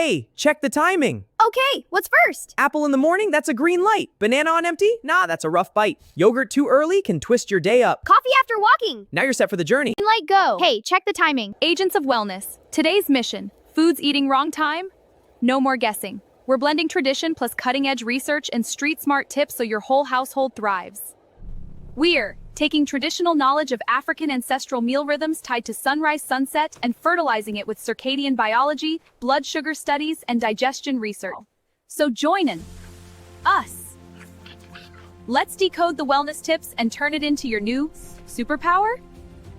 Hey, check the timing. Okay, what's first? Apple in the morning, that's a green light. Banana on empty? Nah, that's a rough bite. Yogurt too early can twist your day up. Coffee after walking. Now you're set for the journey. Green light, go. Hey, check the timing. Agents of Wellness. Today's mission. Foods eating wrong time? No more guessing. We're blending tradition plus cutting-edge research and street-smart tips so your whole household thrives. We're taking traditional knowledge of African ancestral meal rhythms tied to sunrise, sunset, and fertilizing it with circadian biology, blood sugar studies, and digestion research. So join in us. Let's decode the wellness tips and turn it into your new superpower?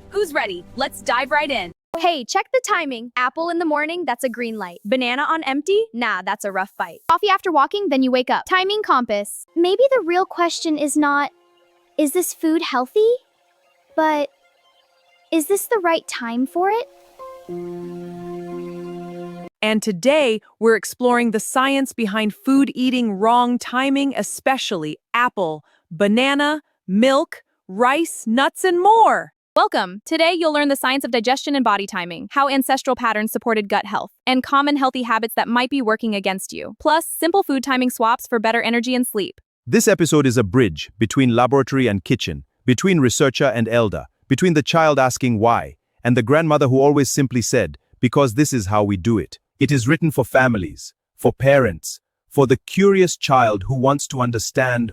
Who's ready? Let's dive right in. Hey, check the timing. Apple in the morning, that's a green light. Banana on empty? Nah, that's a rough bite. Coffee after walking, then you wake up. Timing compass. Maybe the real question is not, is this food healthy? But, is this the right time for it? And today, we're exploring the science behind food eating wrong timing, especially apple, banana, milk, rice, nuts, and more. Welcome! Today, you'll learn the science of digestion and body timing, how ancestral patterns supported gut health, and common healthy habits that might be working against you. Plus, simple food timing swaps for better energy and sleep. This episode is a bridge between laboratory and kitchen, between researcher and elder, between the child asking why, and the grandmother who always simply said, because this is how we do it. It is written for families, for parents, for the curious child who wants to understand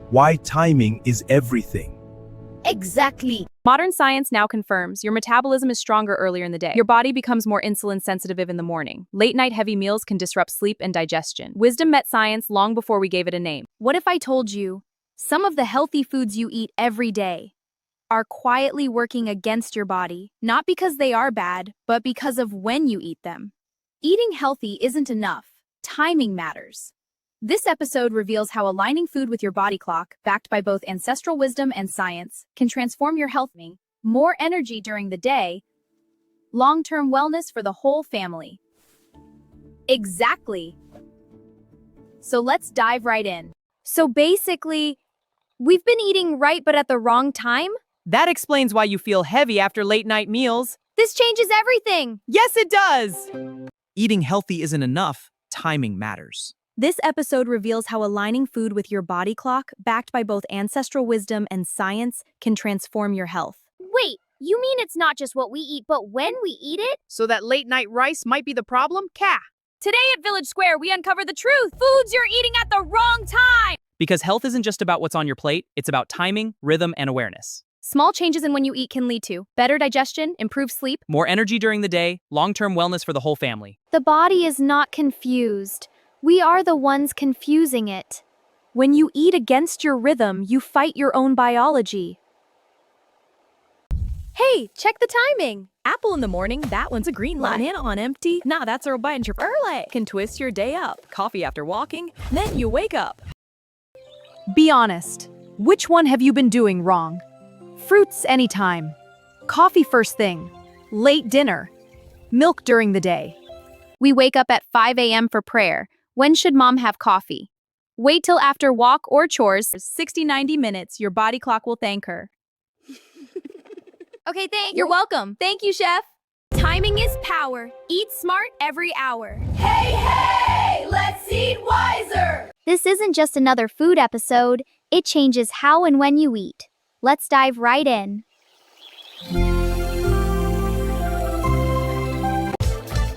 why timing is everything. Exactly. Modern science now confirms your metabolism is stronger earlier in the day. Your body becomes more insulin sensitive in the morning. Late-night heavy meals can disrupt sleep and digestion. Wisdom met science long before we gave it a name. What if I told you some of the healthy foods you eat every day are quietly working against your body, not because they are bad, but because of when you eat them? Eating healthy isn't enough. Timing matters. This episode reveals how aligning food with your body clock, backed by both ancestral wisdom and science, can transform your health. More energy during the day, long-term wellness for the whole family. Exactly. So let's dive right in. So basically, we've been eating right but at the wrong time? That explains why you feel heavy after late-night meals. This changes everything! Yes, it does! Eating healthy isn't enough. Timing matters. This episode reveals how aligning food with your body clock, backed by both ancestral wisdom and science, can transform your health. Wait, you mean it's not just what we eat, but when we eat it? So that late-night rice might be the problem? Today at Village Square, we uncover the truth. Foods you're eating at the wrong time! Because health isn't just about what's on your plate, it's about timing, rhythm, and awareness. Small changes in when you eat can lead to better digestion, improved sleep, More energy during the day, long-term wellness for the whole family. The body is not confused. We are the ones confusing it. When you eat against your rhythm, you fight your own biology. Hey, check the timing. Apple in the morning, that one's a green light. Banana on empty, nah, that's a bite early. Can twist your day up. Coffee after walking, then you wake up. Be honest. Which one have you been doing wrong? Fruits anytime. Coffee first thing. Late dinner. Milk during the day. We wake up at 5 a.m. for prayer. When should mom have coffee? Wait till after walk or chores. 60-90 minutes, your body clock will thank her. Okay, thanks. You're welcome. Thank you, chef. Timing is power. Eat smart every hour. Hey, let's eat wiser! This isn't just another food episode. It changes how and when you eat. Let's dive right in.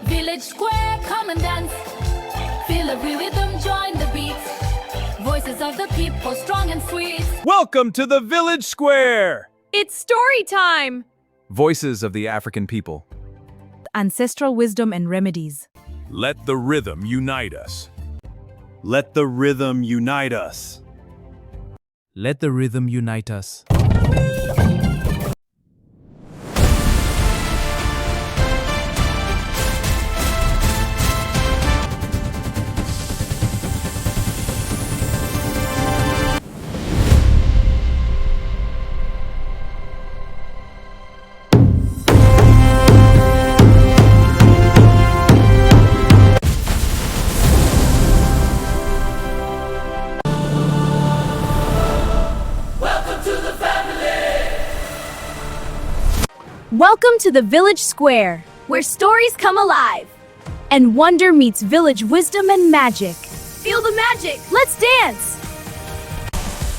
Village Square, come and dance. Feel the rhythm, join the beats. Voices of the people, strong and sweet. Welcome to the Village Square! It's story time! Voices of the African people. Ancestral wisdom and remedies. Let the rhythm unite us. Let the rhythm unite us. Let the rhythm unite us. Welcome to the Village Square, Where stories come alive. and wonder meets village wisdom and magic. Feel the magic. Let's dance!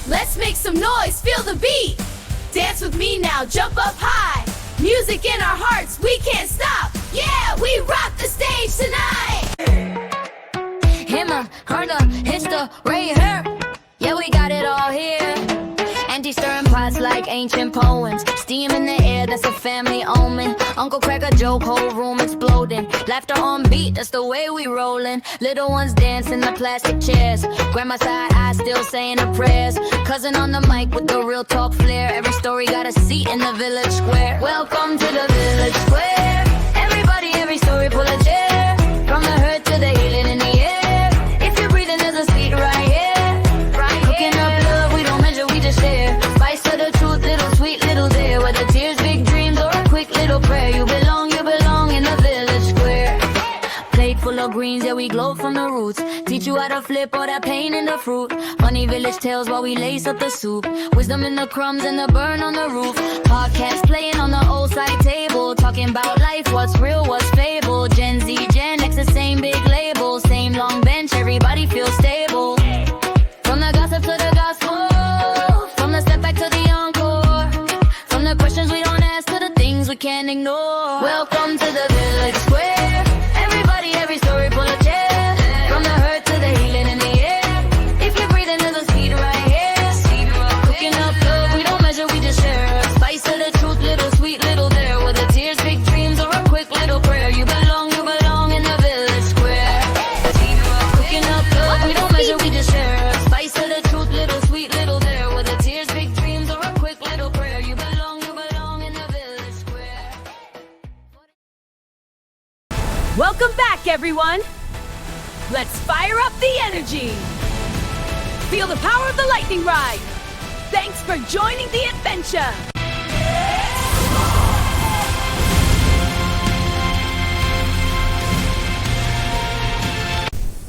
Let's make some noise, feel the beat. Dance with me now, jump up high. Music in our hearts, we can't stop. Yeah, we rock the stage tonight. Hammer, Hunter, Hister, right here. Yeah, we got it all here. Empty stirring pots like ancient poems. Steam in the air, that's a family omen. Uncle crack a joke, whole room exploding. Laughter on beat, that's the way we rollin'. Little ones dance in the plastic chairs. Grandma side eye still saying her prayers. Cousin on the mic with the real talk flair. Every story got a seat in the village square. Welcome to the village square. Everybody, every story, pull a chair. From the hurt to the healing in the air. If you're breathing, there's a seat right here. Cooking up love, we don't measure, we just share. Spice of the truth, little sweet, little there. Whether tears, big dreams, or a quick little prayer. You belong in the village square. Plate full of greens, yeah, we glow from the roots. Teach you how to flip all that pain in the fruit. Funny village tales while we lace up the soup. Wisdom in the crumbs and the burn on the roof. Podcasts playing on the old side table. Talking about life, what's real, what's fable. Gen Z, Gen X, the same big label. Same long bench, everybody feels stable. From the gossip to the gospel. From the step back to the encore. From the questions we don't ask to the things we can't ignore. Welcome to the village square. Everybody, every story, pull a chair. From the hurt to the healing in the air. If you're breathing, there's a seed right here. Cooking up love, we don't measure, we just share. Spice of the truth, little sweet, little there. Whether tears, big dreams, or a quick little prayer. You belong in the village square. Cooking up love, we don't measure, we just share. Spice of the truth, little sweet, little there. Whether tears, big dreams, or a quick little prayer. You belong in the village square. Welcome back, everyone! Let's fire up the energy! Feel the power of the lightning ride! Thanks for joining the adventure!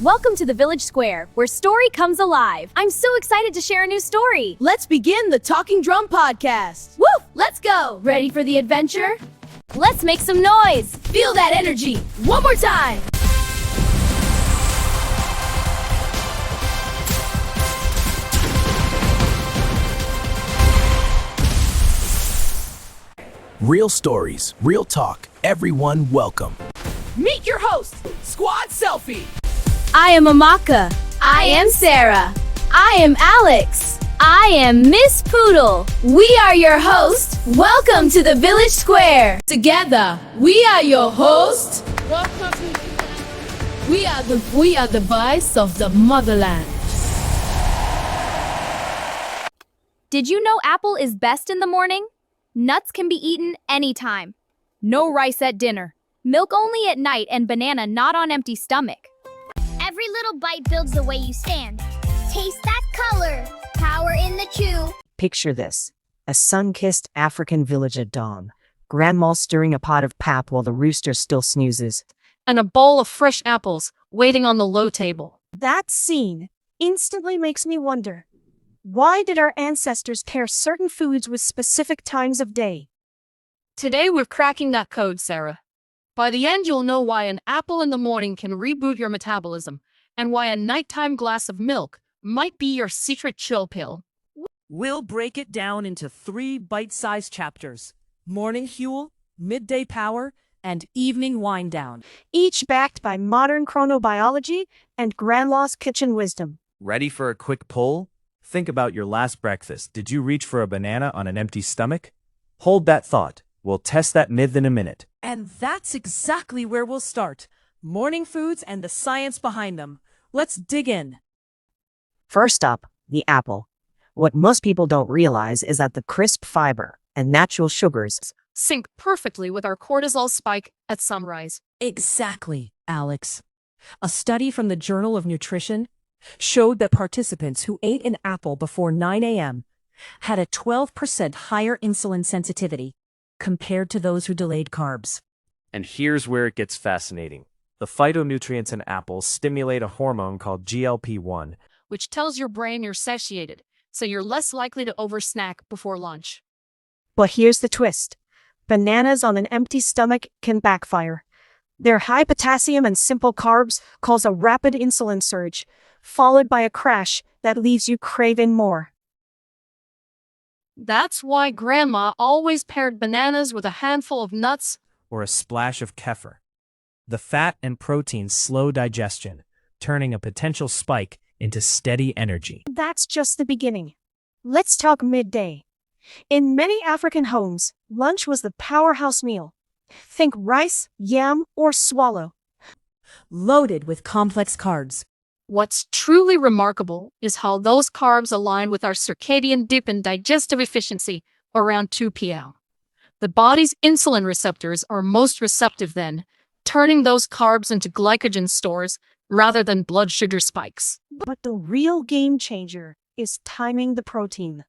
Welcome to the village square, where story comes alive. I'm so excited to share a new story. Let's begin the Talking Drum podcast! Woo! Let's go! Ready for the adventure? Let's make some noise! Feel that energy. One more time. Real stories, real talk, everyone welcome. Meet your host, Squad Selfie! I am Amaka. I am Sarah. I am Alex. I am Miss Poodle. We are your hosts. Welcome to the village square. Together, we are your host. We are the voice of the motherland. Did you know apple is best in the morning? Nuts can be eaten anytime. No rice at dinner. Milk only at night and banana not on empty stomach. Every little bite builds the way you stand. Taste that color. Power in the chew. Picture this. A sun-kissed African village at dawn. Grandma stirring a pot of pap while the rooster still snoozes. And a bowl of fresh apples waiting on the low table. That scene instantly makes me wonder, why did our ancestors pair certain foods with specific times of day? Today we're cracking that code, Sarah. By the end, you'll know why an apple in the morning can reboot your metabolism, and why a nighttime glass of milk might be your secret chill pill. We'll break it down into 3 bite-sized chapters: morning fuel, midday power, and evening wind down. Each backed by modern chronobiology and grandma's kitchen wisdom. Ready for a quick poll? Think about your last breakfast. Did you reach for a banana on an empty stomach? Hold that thought. We'll test that myth in a minute. And that's exactly where we'll start. Morning foods and the science behind them. Let's dig in. First up, the apple. What most people don't realize is that the crisp fiber and natural sugars Sync perfectly with our cortisol spike at sunrise. Exactly, Alex. A study from the Journal of Nutrition showed that participants who ate an apple before 9 a.m. had a 12% higher insulin sensitivity compared to those who delayed carbs. And here's where it gets fascinating. The phytonutrients in apples stimulate a hormone called GLP-1, which tells your brain you're satiated, so you're less likely to oversnack before lunch. But here's the twist. Bananas on an empty stomach can backfire. Their high potassium and simple carbs cause a rapid insulin surge, followed by a crash that leaves you craving more. That's why Grandma always paired bananas with a handful of nuts or a splash of kefir. The fat and protein slow digestion, turning a potential spike into steady energy. That's just the beginning. Let's talk midday. In many African homes, lunch was the powerhouse meal. Think rice, yam, or swallow. Loaded with complex carbs. What's truly remarkable is how those carbs align with our circadian dip in digestive efficiency around 2 p.m. The body's insulin receptors are most receptive then, turning those carbs into glycogen stores rather than blood sugar spikes. But the real game changer is timing the protein.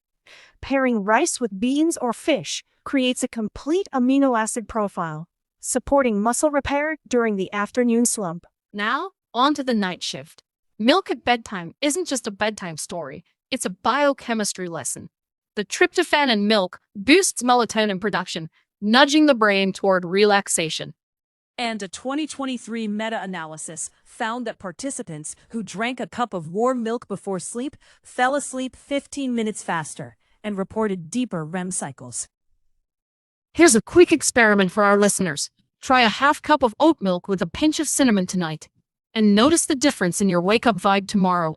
Pairing rice with beans or fish creates a complete amino acid profile, supporting muscle repair during the afternoon slump. Now, on to the night shift. Milk at bedtime isn't just a bedtime story, it's a biochemistry lesson. The tryptophan in milk boosts melatonin production, nudging the brain toward relaxation. And a 2023 meta-analysis found that participants who drank a cup of warm milk before sleep fell asleep 15 minutes faster and reported deeper REM cycles. Here's a quick experiment for our listeners. Try a half cup of oat milk with a pinch of cinnamon tonight, and notice the difference in your wake-up vibe tomorrow.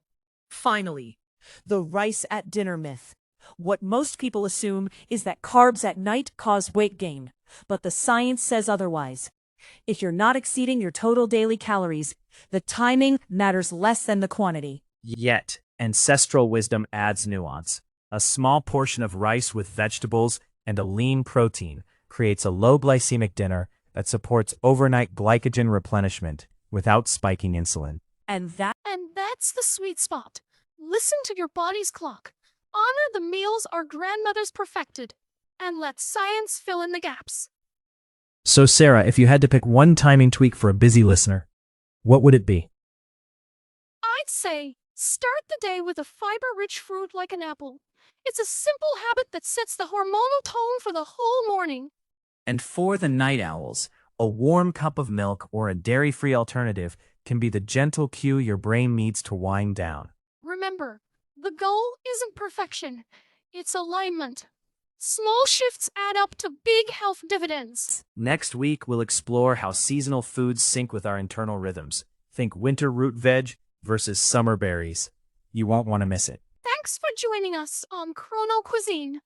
Finally, the rice at dinner myth. What most people assume is that carbs at night cause weight gain, but the science says otherwise. If you're not exceeding your total daily calories, the timing matters less than the quantity. Yet, ancestral wisdom adds nuance. A small portion of rice with vegetables and a lean protein creates a low glycemic dinner that supports overnight glycogen replenishment without spiking insulin. And that's the sweet spot. Listen to your body's clock. Honor the meals our grandmothers perfected, and let science fill in the gaps. So Sarah, if you had to pick one timing tweak for a busy listener, what would it be? I'd say start the day with a fiber-rich fruit like an apple. It's a simple habit that sets the hormonal tone for the whole morning. And for the night owls, a warm cup of milk or a dairy-free alternative can be the gentle cue your brain needs to wind down. Remember, the goal isn't perfection, it's alignment. Small shifts add up to big health dividends. Next week, we'll explore how seasonal foods sync with our internal rhythms. Think winter root veg versus summer berries. You won't want to miss it. Thanks for joining us on Chrono Cuisine.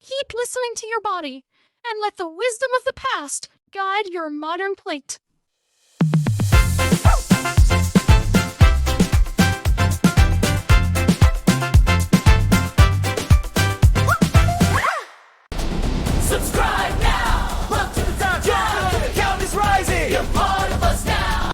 Keep listening to your body and let the wisdom of the past guide your modern plate. Subscribe now. Welcome to the top. Yeah, the count is rising. You're part of us now.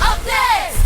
Up next.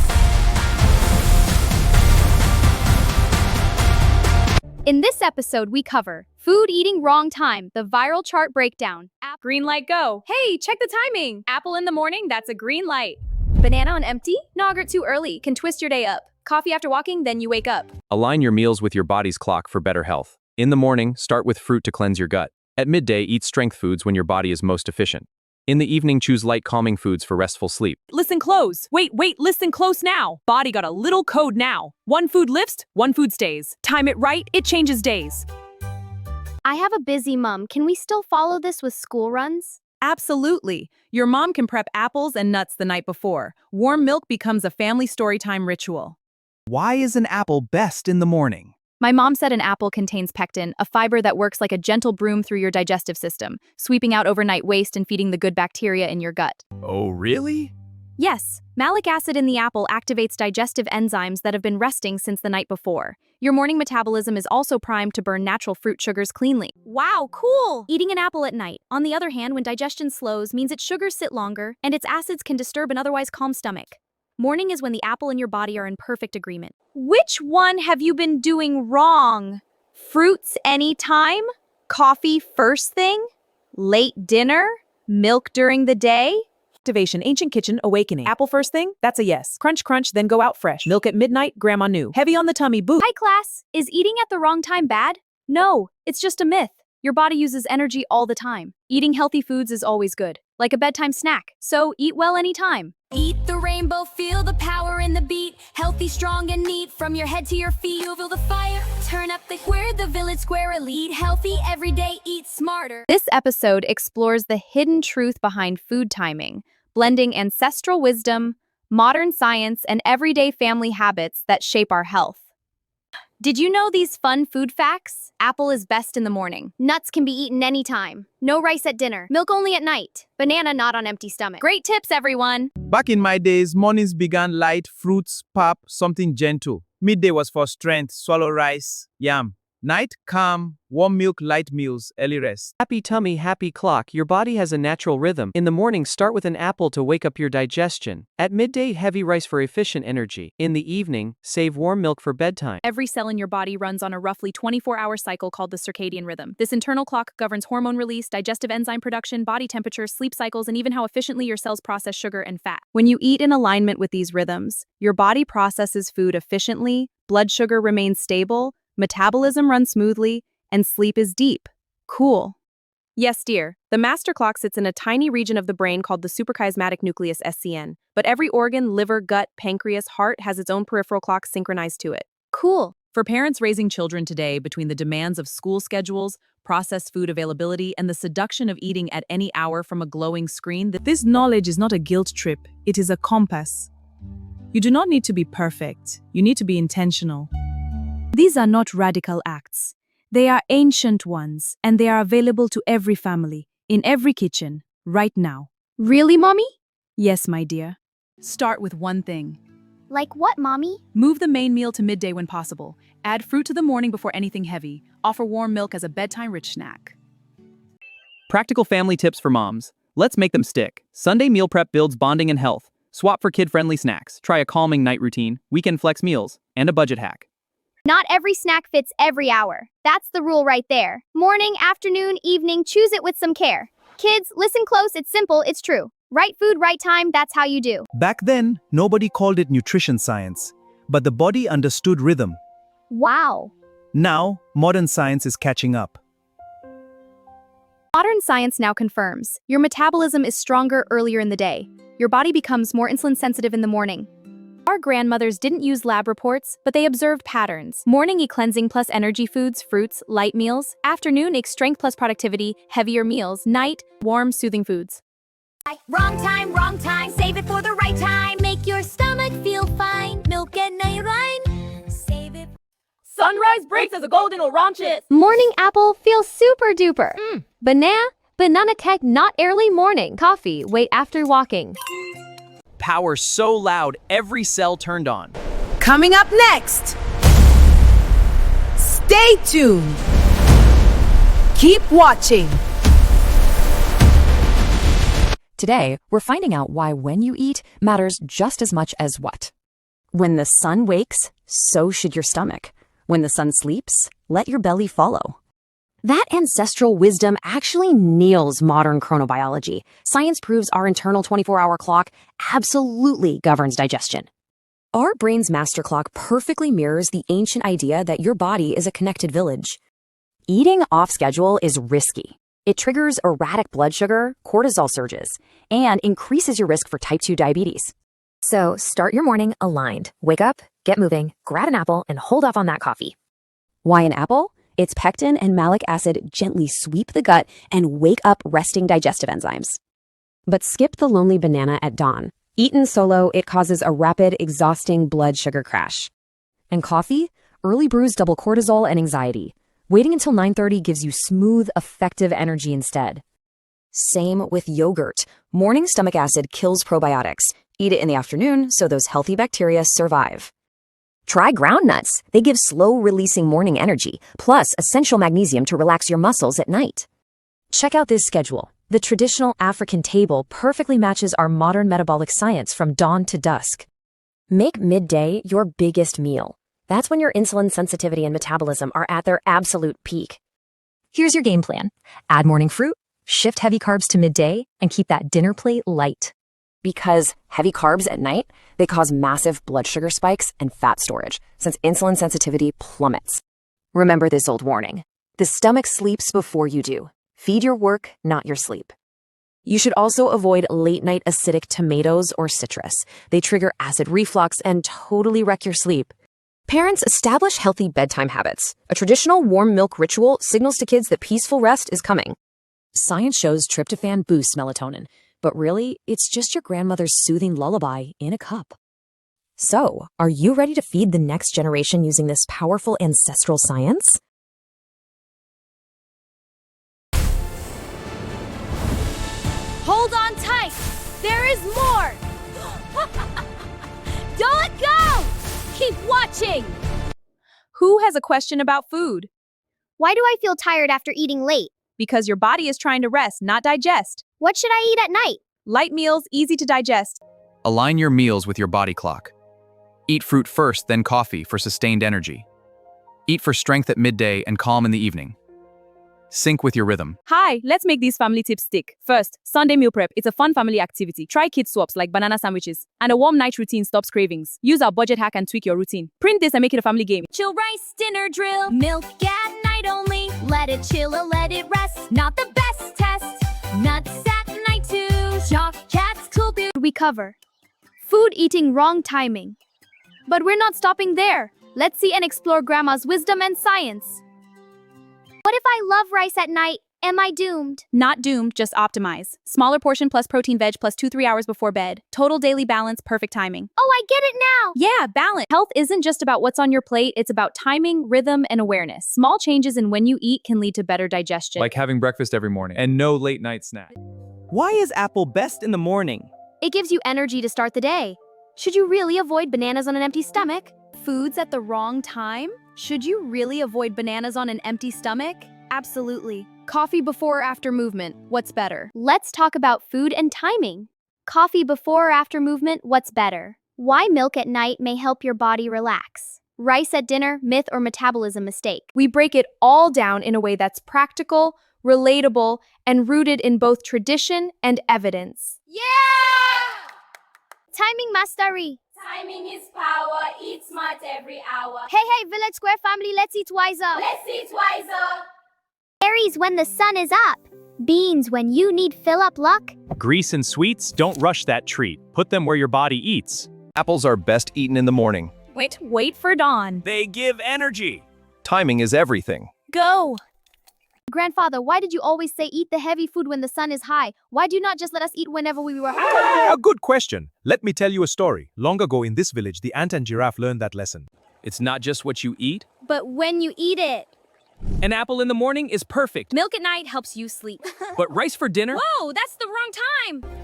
In this episode, we cover food eating wrong time, the viral chart breakdown. Green light go. Hey, check the timing. Apple in the morning, that's a green light. Banana on empty? Nogurt too early, can twist your day up. Coffee after walking, then you wake up. Align your meals with your body's clock for better health. In the morning, start with fruit to cleanse your gut. At midday, eat strength foods when your body is most efficient. In the evening, choose light calming foods for restful sleep. Listen close. Wait, listen close now. Body got a little code now. One food lifts, one food stays. Time it right, it changes days. I have a busy mom. Can we still follow this with school runs? Absolutely. Your mom can prep apples and nuts the night before. Warm milk becomes a family storytime ritual. Why is an apple best in the morning? My mom said an apple contains pectin, a fiber that works like a gentle broom through your digestive system, sweeping out overnight waste and feeding the good bacteria in your gut. Oh, really? Yes, malic acid in the apple activates digestive enzymes that have been resting since the night before. Your morning metabolism is also primed to burn natural fruit sugars cleanly. Wow, cool! Eating an apple at night, on the other hand, when digestion slows, means its sugars sit longer, and its acids can disturb an otherwise calm stomach. Morning is when the apple and your body are in perfect agreement. Which one have you been doing wrong? Fruits anytime? Coffee first thing? Late dinner? Milk during the day? Activation, ancient kitchen, awakening. Apple first thing? That's a yes. Crunch, crunch, then go out fresh. Milk at midnight, grandma knew. Heavy on the tummy, boo. Hi, class. Is eating at the wrong time bad? No, it's just a myth. Your body uses energy all the time. Eating healthy foods is always good, like a bedtime snack. So eat well anytime. Eat the rainbow, feel the power in the beat. Healthy, strong, and neat. From your head to your feet, you feel the fire. Turn up the we're the village square elite. Healthy every day, eat smarter. This episode explores the hidden truth behind food timing, blending ancestral wisdom, modern science, and everyday family habits that shape our health. Did you know these fun food facts? Apple is best in the morning. Nuts can be eaten anytime. No rice at dinner. Milk only at night. Banana not on empty stomach. Great tips, everyone! Back in my days, mornings began light, fruits, pap, something gentle. Midday was for strength, swallow rice, yam. Night, calm, warm milk, light meals, early rest. Happy tummy, happy clock. Your body has a natural rhythm. In the morning, start with an apple to wake up your digestion. At midday, heavy rice for efficient energy. In the evening, save warm milk for bedtime. Every cell in your body runs on a roughly 24-hour cycle called the circadian rhythm. This internal clock governs hormone release, digestive enzyme production, body temperature, sleep cycles, and even how efficiently your cells process sugar and fat. When you eat in alignment with these rhythms, your body processes food efficiently, blood sugar remains stable, metabolism runs smoothly, and sleep is deep. Cool. Yes, dear. The master clock sits in a tiny region of the brain called the suprachiasmatic nucleus (SCN), but every organ, liver, gut, pancreas, heart has its own peripheral clock synchronized to it. Cool. For parents raising children today, between the demands of school schedules, processed food availability, and the seduction of eating at any hour from a glowing screen, this knowledge is not a guilt trip, it is a compass. You do not need to be perfect, you need to be intentional. These are not radical acts. They are ancient ones, and they are available to every family, in every kitchen, right now. Really, Mommy? Yes, my dear. Start with one thing. Like what, Mommy? Move the main meal to midday when possible. Add fruit to the morning before anything heavy. Offer warm milk as a bedtime-rich snack. Practical family tips for moms. Let's make them stick. Sunday meal prep builds bonding and health. Swap for kid-friendly snacks. Try a calming night routine, weekend flex meals, and a budget hack. Not every snack fits every hour. That's the rule right there. Morning, afternoon, evening, choose it with some care. Kids, listen close, it's simple, it's true. Right food, right time, that's how you do. Back then, nobody called it nutrition science, but the body understood rhythm. Wow. Now, modern science is catching up. Modern science now confirms your metabolism is stronger earlier in the day. Your body becomes more insulin sensitive in the morning. Our grandmothers didn't use lab reports, but they observed patterns. Morning eat cleansing plus energy foods, fruits, light meals. Afternoon eat strength plus productivity, heavier meals. Night, warm, soothing foods. Wrong time, save it for the right time. Make your stomach feel fine. Milk and nine, save it. Sunrise breaks as a golden oranges. Morning apple feels super duper. Banana cake not early morning. Coffee, wait after walking. Power so loud, every cell turned on. Coming up next, stay tuned. Keep watching. Today, we're finding out why when you eat matters just as much as what. When the sun wakes, so should your stomach. When the sun sleeps, let your belly follow. That ancestral wisdom actually nails modern chronobiology. Science proves our internal 24-hour clock absolutely governs digestion. Our brain's master clock perfectly mirrors the ancient idea that your body is a connected village. Eating off schedule is risky. It triggers erratic blood sugar, cortisol surges, and increases your risk for type 2 diabetes. So start your morning aligned. Wake up, get moving, grab an apple, and hold off on that coffee. Why an apple? Its pectin and malic acid gently sweep the gut and wake up resting digestive enzymes. But skip the lonely banana at dawn. Eaten solo, it causes a rapid, exhausting blood sugar crash. And coffee? Early brews double cortisol and anxiety. Waiting until 9:30 gives you smooth, effective energy instead. Same with yogurt. Morning stomach acid kills probiotics. Eat it in the afternoon so those healthy bacteria survive. Try ground nuts. They give slow-releasing morning energy, plus essential magnesium to relax your muscles at night. Check out this schedule. The traditional African table perfectly matches our modern metabolic science from dawn to dusk. Make midday your biggest meal. That's when your insulin sensitivity and metabolism are at their absolute peak. Here's your game plan. Add morning fruit, shift heavy carbs to midday, and keep that dinner plate light. Because heavy carbs at night, they cause massive blood sugar spikes and fat storage, since insulin sensitivity plummets. Remember this old warning. The stomach sleeps before you do. Feed your work, not your sleep. You should also avoid late-night acidic tomatoes or citrus. They trigger acid reflux and totally wreck your sleep. Parents, establish healthy bedtime habits. A traditional warm milk ritual signals to kids that peaceful rest is coming. Science shows tryptophan boosts melatonin, but really, it's just your grandmother's soothing lullaby in a cup. So, are you ready to feed the next generation using this powerful ancestral science? Hold on tight! There is more! Don't let go! Keep watching! Who has a question about food? Why do I feel tired after eating late? Because your body is trying to rest, not digest. What should I eat at night? Light meals, easy to digest. Align your meals with your body clock. Eat fruit first, then coffee for sustained energy. Eat for strength at midday and calm in the evening. Sync with your rhythm. Hi, let's make these family tips stick. First, Sunday meal prep. It's a fun family activity. Try kid swaps like banana sandwiches. And a warm night routine stops cravings. Use our budget hack and tweak your routine. Print this and make it a family game. Chill rice dinner drill. Milk at night only. Let it chill or let it rest. Not the best test. Nuts at night too. Chalk cats cool too. We cover food eating wrong timing. But we're not stopping there. Let's see and explore Grandma's wisdom and science. What if I love rice at night? Am I doomed? Not doomed, just optimize. Smaller portion plus protein veg plus 2-3 hours before bed. Total daily balance, perfect timing. Oh, I get it now! Yeah, balance. Health isn't just about what's on your plate, it's about timing, rhythm, and awareness. Small changes in when you eat can lead to better digestion. Like having breakfast every morning and no late night snack. Why is apple best in the morning? It gives you energy to start the day. Should you really avoid bananas on an empty stomach? Foods at the wrong time? Should you really avoid bananas on an empty stomach? Absolutely. Coffee before or after movement, what's better? Let's talk about food and timing. Coffee before or after movement, what's better? Why milk at night may help your body relax. Rice at dinner, myth or metabolism mistake. We break it all down in a way that's practical, relatable, and rooted in both tradition and evidence. Yeah! Timing mastery. Timing is power. Eat smart every hour. Hey, Village Square family, let's eat wiser. Let's eat wiser. Berries when the sun is up. Beans when you need fill up luck. Grease and sweets, don't rush that treat. Put them where your body eats. Apples are best eaten in the morning. Wait for dawn. They give energy. Timing is everything. Go! Grandfather, why did you always say eat the heavy food when the sun is high? Why do you not just let us eat whenever we were hungry? A good question. Let me tell you a story. Long ago in this village, the ant and giraffe learned that lesson. It's not just what you eat. But when you eat it. An apple in the morning is perfect. Milk at night helps you sleep. But rice for dinner? Whoa, that's the wrong time!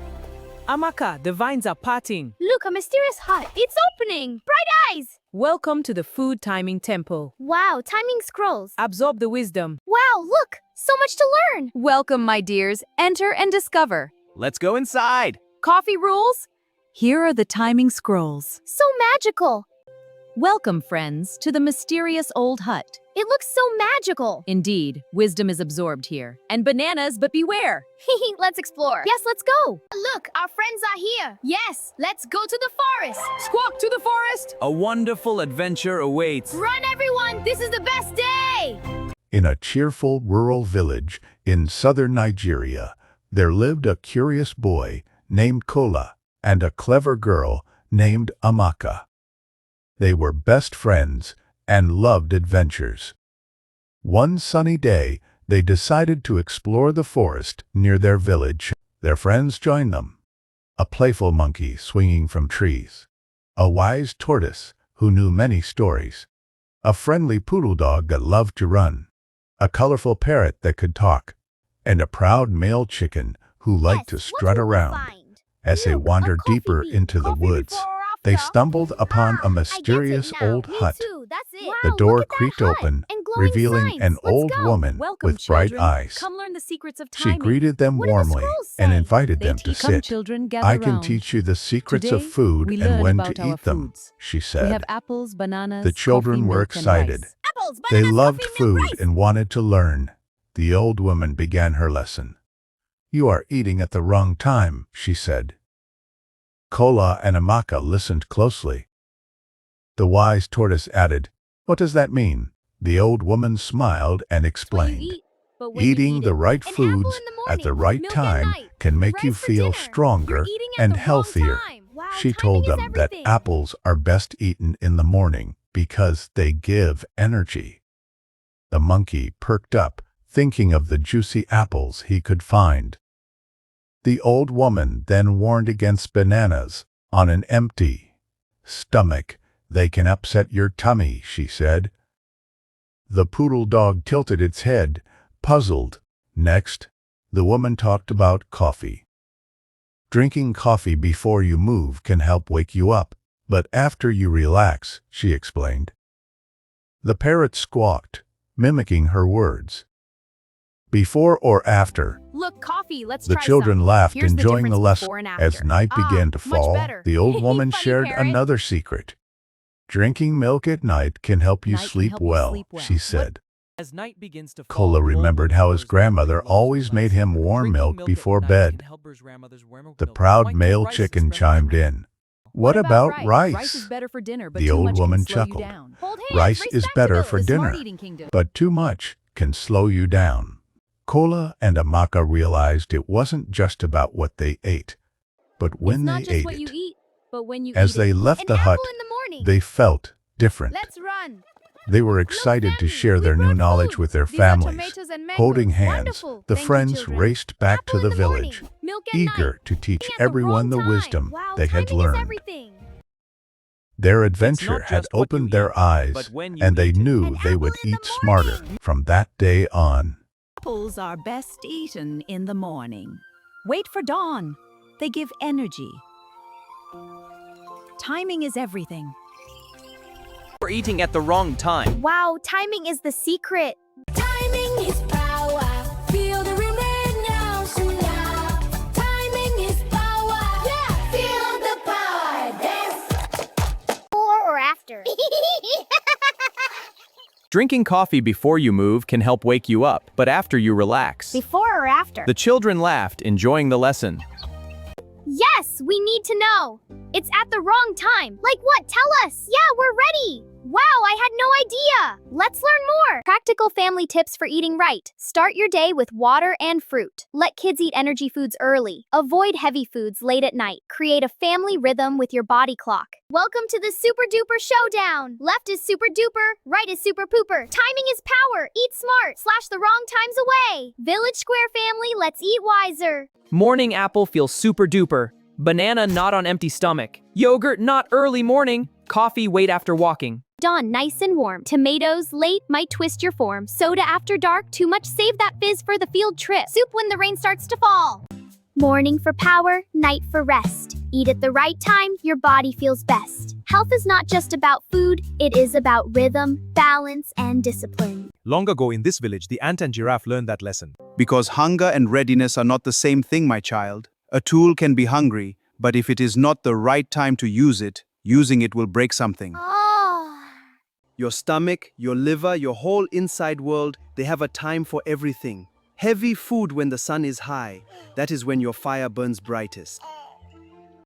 Amaka, the vines are parting. Look, a mysterious hut. It's opening. Bright eyes! Welcome to the food timing temple. Wow, timing scrolls. Absorb the wisdom. Wow, look, so much to learn. Welcome, my dears. Enter and discover. Let's go inside. Coffee rules? Here are the timing scrolls. So magical. Welcome, friends, to the mysterious old hut. It looks so magical. Indeed, wisdom is absorbed here. And bananas, but beware. Let's explore. Yes, let's go. Look, our friends are here. Yes, let's go to the forest. Squawk to the forest. A wonderful adventure awaits. Run, everyone. This is the best day. In a cheerful rural village in southern Nigeria, there lived a curious boy named Kola and a clever girl named Amaka. They were best friends and loved adventures. One sunny day, they decided to explore the forest near their village. Their friends joined them. A playful monkey swinging from trees, a wise tortoise who knew many stories, a friendly poodle dog that loved to run, a colorful parrot that could talk, and a proud male chicken who liked to strut around. As they wandered deeper into the woods, they stumbled upon a mysterious old hut. The door creaked open, revealing an old woman with bright eyes. Come learn the secrets of She timing. greeted them warmly and invited them to sit. Children, gather I can round. teach you the secrets Today, of food we and learn when about to our eat them, foods. she We said. have apples, bananas, The children coffee, were milk, and excited. rice. Apples, They bananas, loved coffee, food milk, rice. and wanted to learn. The old woman began her lesson. You are eating at the wrong time, she said. Kola and Amaka listened closely. The wise tortoise added, "What does that mean?" The old woman smiled and explained, "Eating the right foods at the right time can make you feel stronger and healthier." She told them that apples are best eaten in the morning because they give energy. The monkey perked up, thinking of the juicy apples he could find. The old woman then warned against bananas. On an empty stomach, they can upset your tummy, she said. The poodle dog tilted its head, puzzled. Next, the woman talked about coffee. Drinking coffee before you move can help wake you up, but after you relax, she explained. The parrot squawked, mimicking her words. Before or after? Look, coffee, let's The try children some. laughed, Here's the enjoying the difference lesson. before and As after. night began to Much fall, better. the old woman Funny shared parrot. another secret. Drinking milk at night can help you Night can sleep help you well, sleep well. she said. As night begins to fall, Kola remembered how his grandmother always made him warm Drinking milk milk at before night bed. can help his grandmother's warm The milk. proud Might male rice chicken is better chimed for in. What about rice? Rice is better for dinner, but The too old much woman can slow chuckled. you down. Hold hands, Rice race is back to better the for Smart dinner, Eating Kingdom. but too much can slow you down. Kola and Amaka realized it wasn't just about what they ate, but when It's not they just ate what you it. eat, but when you As eat they it. left An the hut, apple in the morning. they felt different. Let's run. They were excited to family, share we their new brought knowledge food. with their These are families. tomatoes and mangoes. Holding hands, Wonderful. the Thank you, friends children. raced back Apple to in the morning, village, milk at eager night. to teach Eating at the everyone the wrong time. wisdom Wow, they had timing is learned. everything. Their It's adventure not had just what you opened eat, their eyes, but when you and they eat it. knew An they apple would in the eat smarter morning. from that day on. Apples are best eaten in the morning. Wait for dawn. They give energy. Timing is everything. We're eating at the wrong time. Wow, timing is the secret. Timing is power. Feel the rhythm now, so now. Timing is power. Yeah, feel the power. Dance. Before or after? Drinking coffee before you move can help wake you up, but after you relax. Before or after? The children laughed, enjoying the lesson. Yes, we need to know. It's at the wrong time. Like what? Tell us. Yeah, we're ready. Wow, I had no idea. Let's learn more. Practical family tips for eating right. Start your day with water and fruit. Let kids eat energy foods early. Avoid heavy foods late at night. Create a family rhythm with your body clock. Welcome to the Super Duper Showdown. Left is super duper, right is super pooper. Timing is power. Eat smart. Slash the wrong times away. Village Square family, let's eat wiser. Morning apple feels super duper. Banana not on empty stomach. Yogurt not early morning. Coffee wait after walking. Dawn nice and warm. Tomatoes late might twist your form. Soda after dark, too much save that fizz for the field trip. Soup when the rain starts to fall. Morning for power, night for rest. Eat at the right time, your body feels best. Health is not just about food, it is about rhythm, balance, and discipline. Long ago in this village, the ant and giraffe learned that lesson. Because hunger and readiness are not the same thing, my child. A tool can be hungry, but if it is not the right time to use it, using it will break something. Your stomach, your liver, your whole inside world, they have a time for everything. Heavy food when the sun is high, that is when your fire burns brightest.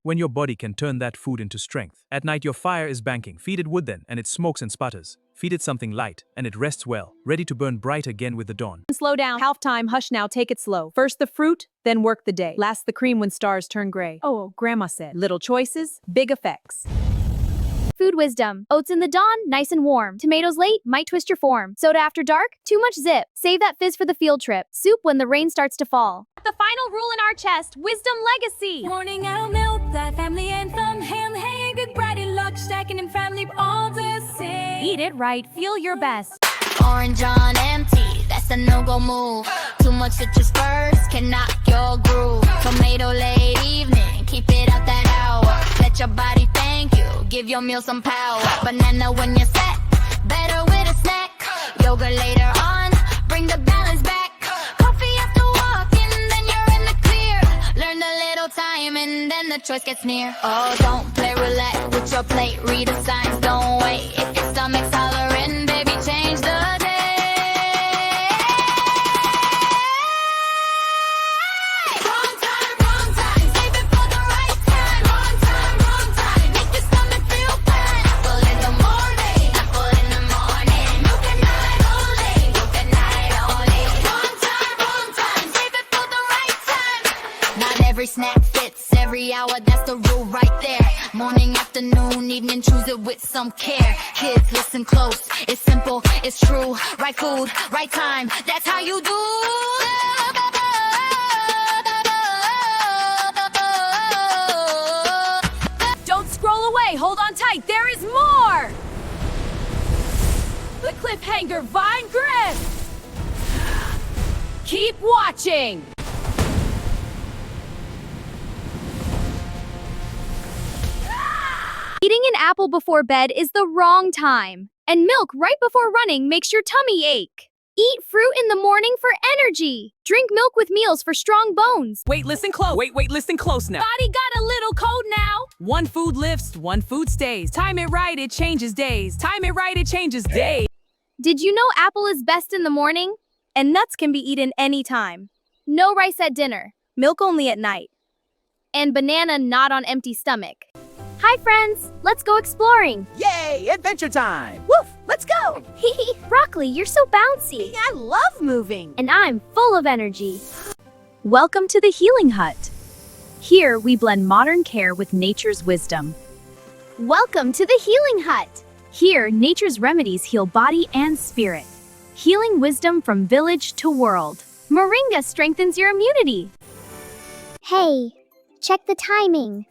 When your body can turn that food into strength. At night your fire is banking. Feed it wood then, and it smokes and sputters. Feed it something light, and it rests well, ready to burn bright again with the dawn. Slow down. Half time. Hush now. Take it slow. First the fruit, then work the day. Last the cream when stars turn gray. Oh, Grandma said. Little choices, big effects. Food wisdom. Oats in the dawn, nice and warm. Tomatoes late, might twist your form. Soda after dark, too much zip. Save that fizz for the field trip. Soup when the rain starts to fall. The final rule in our chest, wisdom legacy. Morning I'll melt that family anthem. Ham, hey, good bright and luck, stacking in family all the same. Eat it right, feel your best. Orange on empty, that's a no-go move. Too much citrus first can knock your groove. Tomato late evening, keep it out that hour. Let your body thank you, give your meal some power. Banana when you're set, better with a snack. Yoga later on, bring the balance back. Coffee after walking, then you're in the clear. Learn a little time and then the choice gets near. Oh, don't play roulette with your plate, read the signs, don't wait. If your stomach's hollering, baby, change the day. Wrong time, save it for the right time. Wrong time. every hour, that's the rule right there. Morning, afternoon, evening, choose it with some care. Kids, listen close, it's simple, it's true. Right food, right time, that's how you do. Don't scroll away, hold on tight, there is more! The cliffhanger vine grip! Keep watching! Eating an apple before bed is the wrong time, and milk right before running makes your tummy ache. Eat fruit in the morning for energy. Drink milk with meals for strong bones. Wait, listen close. Wait, listen close now. Body got a little cold now. One food lifts, one food stays. Time it right, it changes days. Time it right, it changes days. Did you know apple is best in the morning? And nuts can be eaten anytime. No rice at dinner, milk only at night. And banana not on empty stomach. Hi friends, let's go exploring. Yay, adventure time! Woof, let's go! Broccoli, you're so bouncy. I love moving. And I'm full of energy. Welcome to the Healing Hut. Here we blend modern care with nature's wisdom. Welcome to the Healing Hut. Here, nature's remedies heal body and spirit. Healing wisdom from village to world. Moringa strengthens your immunity. Hey, check the timing.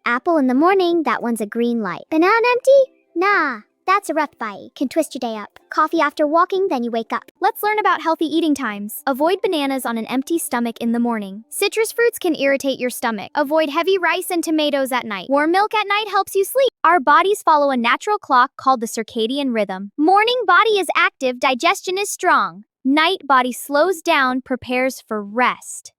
Apple in the morning, that one's a green light. Banana empty? Nah, that's a rough bite. Can twist your day up. Coffee after walking, then you wake up. Let's learn about healthy eating times. Avoid bananas on an empty stomach in the morning. Citrus fruits can irritate your stomach. Avoid heavy rice and tomatoes at night. Warm milk at night helps you sleep. Our bodies follow a natural clock called the circadian rhythm. Morning body is active, digestion is strong. Night body slows down, prepares for rest.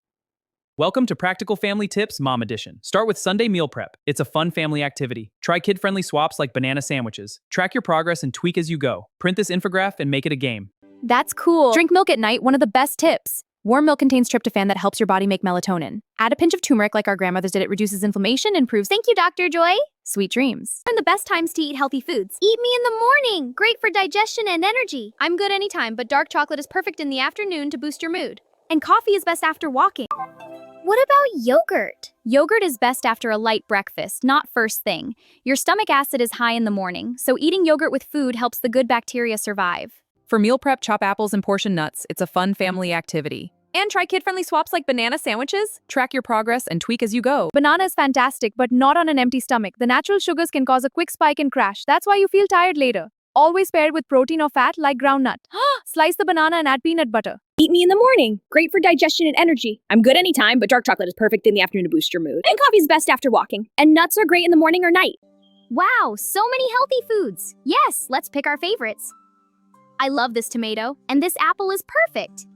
Welcome to Practical Family Tips Mom Edition. Start with Sunday meal prep. It's a fun family activity. Try kid-friendly swaps like banana sandwiches. Track your progress and tweak as you go. Print this infographic and make it a game. That's cool. Drink milk at night, one of the best tips. Warm milk contains tryptophan that helps your body make melatonin. Add a pinch of turmeric like our grandmothers did. It reduces inflammation, improves. Thank you, Dr. Joy. Sweet dreams. And the best times to eat healthy foods. Eat me in the morning. Great for digestion and energy. I'm good anytime, but dark chocolate is perfect in the afternoon to boost your mood. And coffee is best after walking. What about yogurt? Yogurt is best after a light breakfast, not first thing. Your stomach acid is high in the morning, so eating yogurt with food helps the good bacteria survive. For meal prep, chop apples and portion nuts. It's a fun family activity. And try kid-friendly swaps like banana sandwiches. Track your progress and tweak as you go. Banana is fantastic, but not on an empty stomach. The natural sugars can cause a quick spike and crash. That's why you feel tired later. Always paired with protein or fat like groundnut. Slice the banana and add peanut butter. Eat me in the morning. Great for digestion and energy. I'm good anytime, but dark chocolate is perfect in the afternoon to boost your mood. And coffee's best after walking. And nuts are great in the morning or night. Wow, so many healthy foods. Yes, let's pick our favorites. I love this tomato, and this apple is perfect.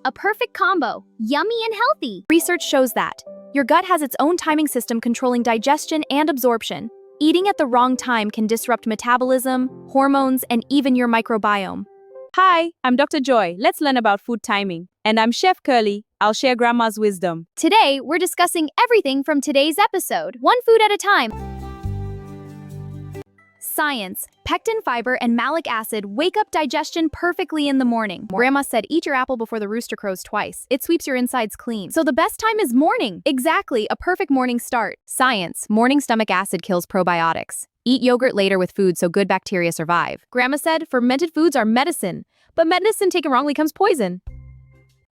A perfect combo, yummy and healthy. Research shows that your gut has its own timing system controlling digestion and absorption. Eating at the wrong time can disrupt metabolism, hormones, and even your microbiome. Hi, I'm Dr. Joy. Let's learn about food timing. And I'm Chef Curly. I'll share Grandma's wisdom. Today, we're discussing everything from today's episode, one food at a time. Science. Pectin, fiber, and malic acid wake up digestion perfectly in the morning. Grandma said eat your apple before the rooster crows twice. It sweeps your insides clean. So the best time is morning. Exactly, a perfect morning start. Science. Morning stomach acid kills probiotics. Eat yogurt later with food so good bacteria survive. Grandma said fermented foods are medicine, but medicine taken wrongly becomes poison.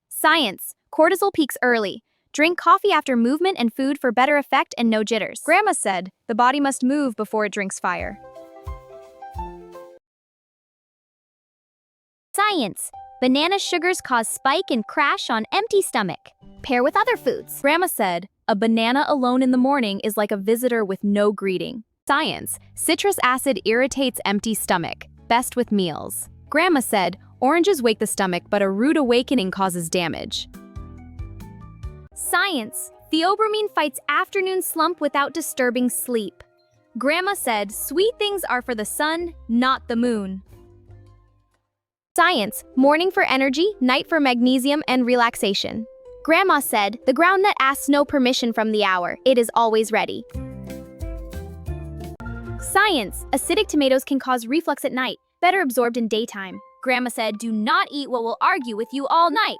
Science. Cortisol peaks early. Drink coffee after movement and food for better effect and no jitters. Grandma said the body must move before it drinks fire. Science. Banana sugars cause spike and crash on empty stomach. Pair with other foods. Grandma said, a banana alone in the morning is like a visitor with no greeting. Science. Citrus acid irritates empty stomach. Best with meals. Grandma said, oranges wake the stomach, but a rude awakening causes damage. Science. Theobromine fights afternoon slump without disturbing sleep. Grandma said, sweet things are for the sun, not the moon. Science. Morning for energy, night for magnesium and relaxation. Grandma said, the groundnut asks no permission from the hour. It is always ready. Science. Acidic tomatoes can cause reflux at night, better absorbed in daytime. Grandma said, do not eat what will argue with you all night.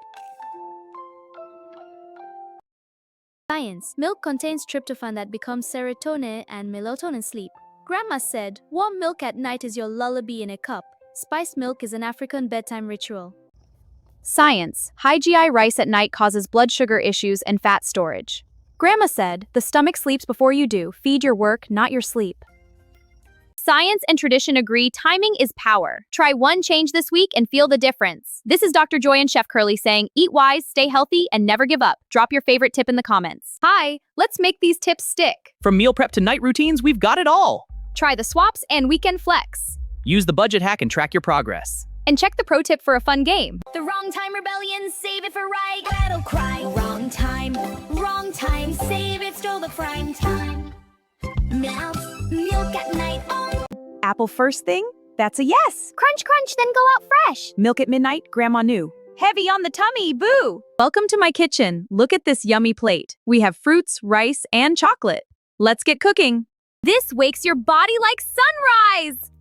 Science. Milk contains tryptophan that becomes serotonin and melatonin sleep. Grandma said, warm milk at night is your lullaby in a cup. Spiced milk is an African bedtime ritual. Science. High GI rice at night causes blood sugar issues and fat storage. Grandma said, the stomach sleeps before you do. Feed your work, not your sleep. Science and tradition agree timing is power. Try one change this week and feel the difference. This is Dr. Joy and Chef Curly saying, eat wise, stay healthy, and never give up. Drop your favorite tip in the comments. Hi, let's make these tips stick. From meal prep to night routines, we've got it all. Try the swaps and weekend flex. Use the budget hack and track your progress. And check the pro tip for a fun game. The wrong time rebellion, save it for right. Battle cry, wrong time, save it, stole the prime time. Milk at night, Apple first thing? That's a yes. Crunch, crunch, then go out fresh. Milk at midnight? Grandma knew. Heavy on the tummy, boo! Welcome to my kitchen. Look at this yummy plate. We have fruits, rice, and chocolate. Let's get cooking. This wakes your body like sunrise!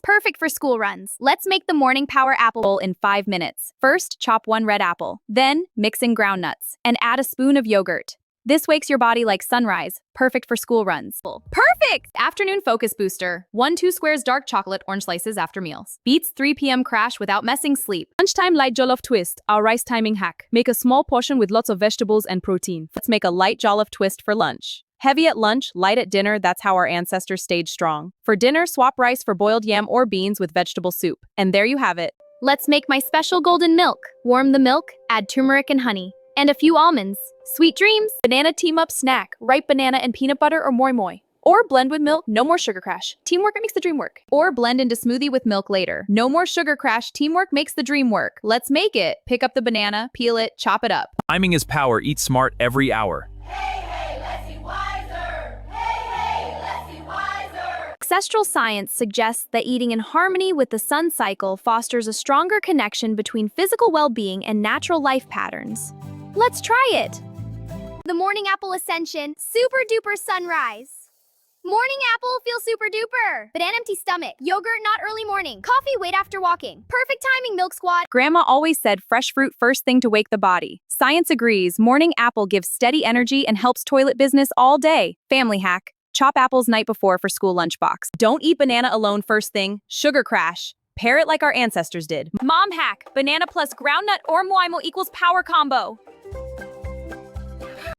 Perfect for school runs. Let's make the morning power apple bowl in 5 minutes. First, chop 1 red apple. Then, mix in ground nuts and add a spoon of yogurt. This wakes your body like sunrise. Perfect for school runs. Perfect! Afternoon focus booster. 1-2 squares dark chocolate orange slices after meals. Beats 3 p.m. crash without messing sleep. Lunchtime light jollof twist, our rice timing hack. Make a small portion with lots of vegetables and protein. Let's make a light jollof twist for lunch. Heavy at lunch, light at dinner, that's how our ancestors stayed strong. For dinner, swap rice for boiled yam or beans with vegetable soup. And there you have it. Let's make my special golden milk. Warm the milk, add turmeric and honey, and a few almonds. Sweet dreams! Banana team up snack, ripe banana and peanut butter or moi moi. Or blend with milk, no more sugar crash. Teamwork makes the dream work. Or blend into smoothie with milk later. No more sugar crash, teamwork makes the dream work. Let's make it. Pick up the banana, peel it, chop it up. Timing is power, eat smart every hour. Ancestral science suggests that eating in harmony with the sun cycle fosters a stronger connection between physical well-being and natural life patterns. Let's try it! The morning apple ascension, super duper sunrise. Morning apple, feel super duper. But an empty stomach, yogurt not early morning, coffee wait after walking. Perfect timing, milk squad. Grandma always said fresh fruit first thing to wake the body. Science agrees, morning apple gives steady energy and helps toilet business all day. Family hack. Chop apples night before for school lunchbox. Don't eat banana alone first thing. Sugar crash. Pair it like our ancestors did. Mom hack. Banana plus groundnut or moi moi equals power combo.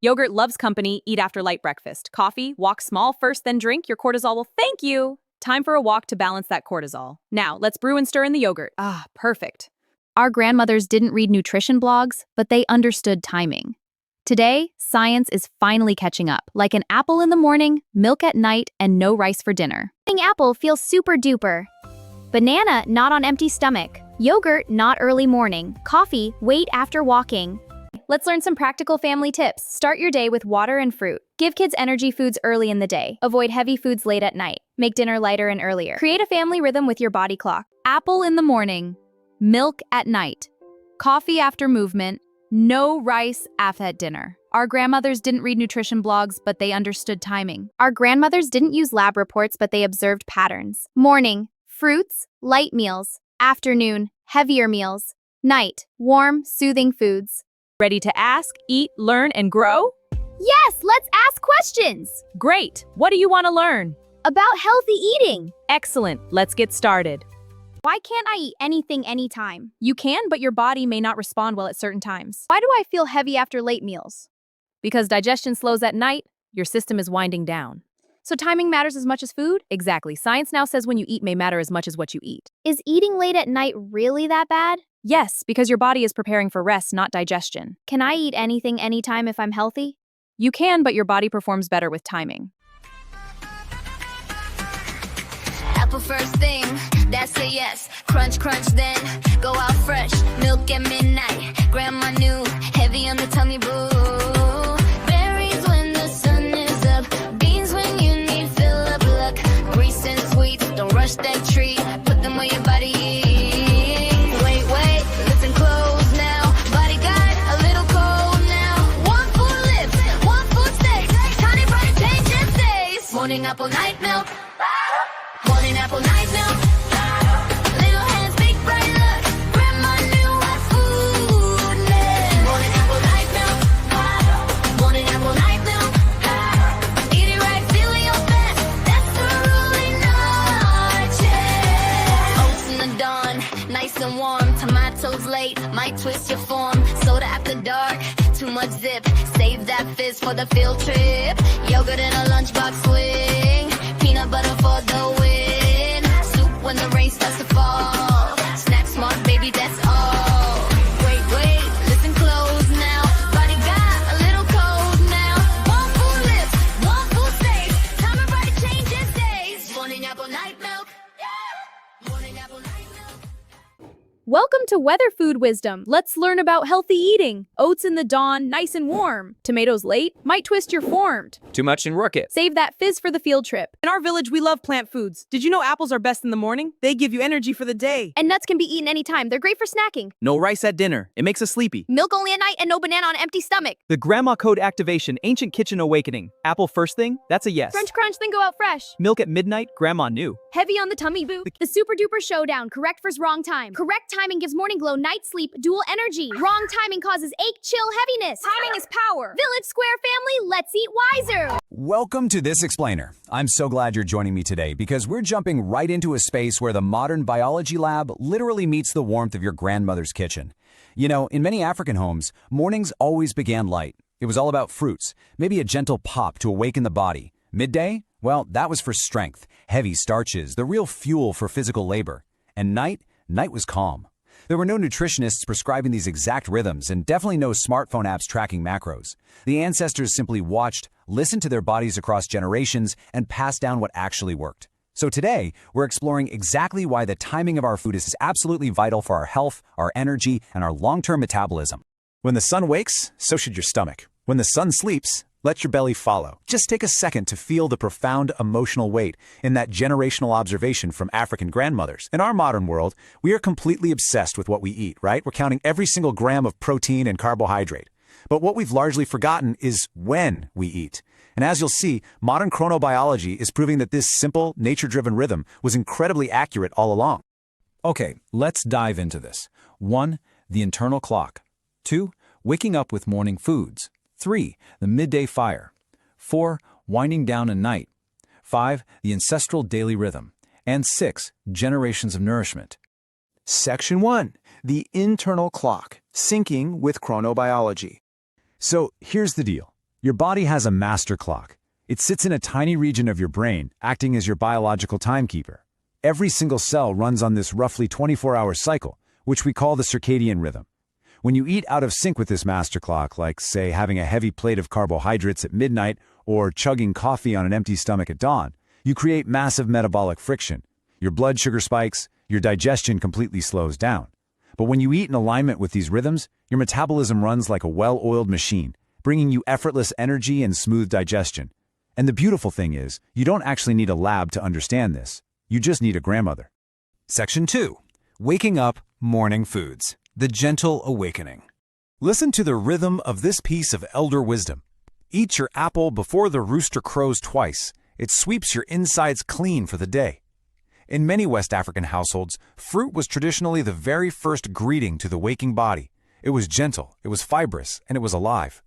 Yogurt loves company. Eat after light breakfast. Coffee. Walk small first, then drink. Your cortisol will thank you. Time for a walk to balance that cortisol. Now, let's brew and stir in the yogurt. Ah, perfect. Our grandmothers didn't read nutrition blogs, but they understood timing. Today, science is finally catching up, like an apple in the morning, milk at night, and no rice for dinner. Morning apple feels super duper. Banana not on empty stomach. Yogurt not early morning. Coffee wait after walking. Let's learn some practical family tips. Start your day with water and fruit. Give kids energy foods early in the day. Avoid heavy foods late at night. Make dinner lighter and earlier. Create a family rhythm with your body clock. Apple in the morning. Milk at night. Coffee after movement. No rice after dinner. Our grandmothers didn't read nutrition blogs, but they understood timing. Our grandmothers didn't use lab reports, but they observed patterns. Morning, fruits, light meals. Afternoon, heavier meals. Night, warm, soothing foods. Ready to ask, eat, learn, and grow? Yes, let's ask questions! Great! What do you want to learn? About healthy eating. Excellent. Let's get started. Why can't I eat anything anytime? You can, but your body may not respond well at certain times. Why do I feel heavy after late meals? Because digestion slows at night, your system is winding down. So timing matters as much as food? Exactly. Science now says when you eat may matter as much as what you eat. Is eating late at night really that bad? Yes, because your body is preparing for rest, not digestion. Can I eat anything anytime if I'm healthy? You can, but your body performs better with timing. Apple first thing, that's a yes. Crunch, crunch, then go out fresh. Milk at midnight, grandma knew. Heavy on the tummy, boo. Berries when the sun is up. Beans when you need fill up luck. Grease and sweets, don't rush that treat. Put them where your body is. Wait, listen close now. Body got a little cold now. 1 foot lips, 1 foot steaks. Tiny rice, changes days. Morning apple, night milk. Morning apple, night milk. Little hands, big bright look. Grandma knew what food meant. Morning apple, night milk. Morning apple, night dawn, nice and warm. Tomatoes late, might twist your form. Soda after dark, too much zip. Save that fizz for the field trip. Yogurt in a lunchbox swing. Peanut butter for the win. Soup when the rain starts to fall. Snack smart, baby, that's all. Wait, listen close now. Body got a little cold now. One full lips, one full face. Time and body changes days. Morning apple, night milk. Morning apple, night milk. Welcome to Weather Food Wisdom. Let's learn about healthy eating. Oats in the dawn, nice and warm. Tomatoes late, might twist your formed. Too much and rook it. Save that fizz for the field trip. In our village, we love plant foods. Did you know apples are best in the morning? They give you energy for the day. And nuts can be eaten anytime. They're great for snacking. No rice at dinner. It makes us sleepy. Milk only at night and no banana on an empty stomach. The Grandma Code Activation, Ancient Kitchen Awakening. Apple first thing? That's a yes. Crunch, crunch, then go out fresh. Milk at midnight? Grandma knew. Heavy on the tummy, boo. The super duper showdown. Correct versus wrong time. Correct timing gives morning glow, night sleep, dual energy. Wrong timing causes ache, chill, heaviness. Timing is power. Village Square family, let's eat wiser. Welcome to This Explainer. I'm so glad you're joining me today because we're jumping right into a space where the modern biology lab literally meets the warmth of your grandmother's kitchen. You know, in many African homes, mornings always began light. It was all about fruits, maybe a gentle pop to awaken the body. Midday? Well, that was for strength, heavy starches, the real fuel for physical labor. And night was calm. There were no nutritionists prescribing these exact rhythms and definitely no smartphone apps tracking macros. The ancestors simply watched, listened to their bodies across generations, and passed down what actually worked. So today, we're exploring exactly why the timing of our food is absolutely vital for our health, our energy, and our long-term metabolism. When the sun wakes, so should your stomach. When the sun sleeps, let your belly follow. Just take a second to feel the profound emotional weight in that generational observation from African grandmothers. In our modern world, we are completely obsessed with what we eat, right? We're counting every single gram of protein and carbohydrate. But what we've largely forgotten is when we eat. And as you'll see, modern chronobiology is proving that this simple, nature-driven rhythm was incredibly accurate all along. Okay, let's dive into this. 1. The internal clock. 2. Waking up with morning foods. 3. The midday fire. 4. Winding down at night. 5. The ancestral daily rhythm. And 6. Generations of nourishment. Section 1. The internal clock, syncing with chronobiology. So here's the deal. Your body has a master clock. It sits in a tiny region of your brain, acting as your biological timekeeper. Every single cell runs on this roughly 24-hour cycle, which we call the circadian rhythm. When you eat out of sync with this master clock, like, say, having a heavy plate of carbohydrates at midnight or chugging coffee on an empty stomach at dawn, you create massive metabolic friction. Your blood sugar spikes, your digestion completely slows down. But when you eat in alignment with these rhythms, your metabolism runs like a well-oiled machine, bringing you effortless energy and smooth digestion. And the beautiful thing is, you don't actually need a lab to understand this. You just need a grandmother. Section 2. Waking up morning foods. The gentle awakening. Listen to the rhythm of this piece of elder wisdom. Eat your apple before the rooster crows twice. It sweeps your insides clean for the day. In many West African households, fruit was traditionally the very first greeting to the waking body. It was gentle, it was fibrous, and it was alive.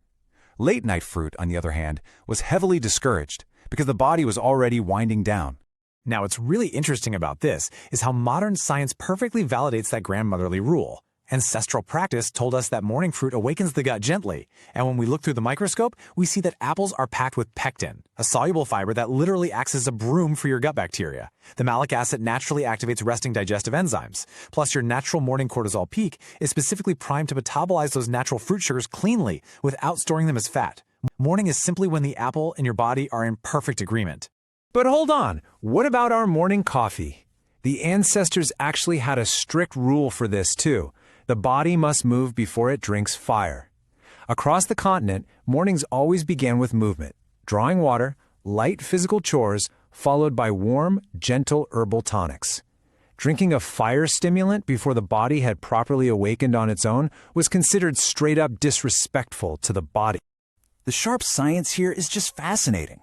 Late-night fruit, on the other hand, was heavily discouraged because the body was already winding down. Now, what's really interesting about this is how modern science perfectly validates that grandmotherly rule. Ancestral practice told us that morning fruit awakens the gut gently, and when we look through the microscope, we see that apples are packed with pectin, a soluble fiber that literally acts as a broom for your gut bacteria. The malic acid naturally activates resting digestive enzymes. Plus, your natural morning cortisol peak is specifically primed to metabolize those natural fruit sugars cleanly without storing them as fat. Morning is simply when the apple and your body are in perfect agreement. But hold on, what about our morning coffee? The ancestors actually had a strict rule for this too. The body must move before it drinks fire. Across the continent, mornings always began with movement, drawing water, light physical chores, followed by warm, gentle herbal tonics. Drinking a fire stimulant before the body had properly awakened on its own was considered straight up disrespectful to the body. The sharp science here is just fascinating.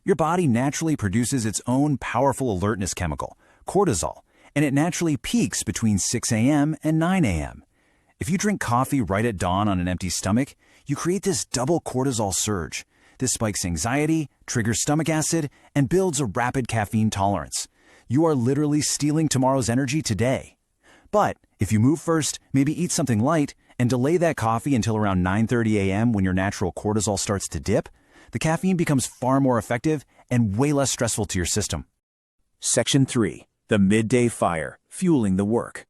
Your body naturally produces its own powerful alertness chemical, cortisol, and it naturally peaks between 6 a.m. and 9 a.m. If you drink coffee right at dawn on an empty stomach, you create this double cortisol surge. This spikes anxiety, triggers stomach acid, and builds a rapid caffeine tolerance. You are literally stealing tomorrow's energy today. But if you move first, maybe eat something light, and delay that coffee until around 9:30 a.m. when your natural cortisol starts to dip, the caffeine becomes far more effective and way less stressful to your system. Section 3. The midday fire, fueling the work.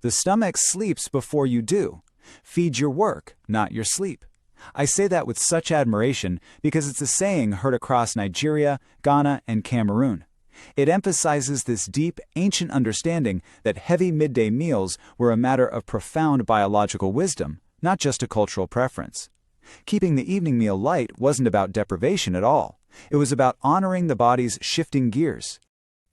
The stomach sleeps before you do. Feed your work, not your sleep. I say that with such admiration because it's a saying heard across Nigeria, Ghana, and Cameroon. It emphasizes this deep, ancient understanding that heavy midday meals were a matter of profound biological wisdom, not just a cultural preference. Keeping the evening meal light wasn't about deprivation at all. It was about honoring the body's shifting gears.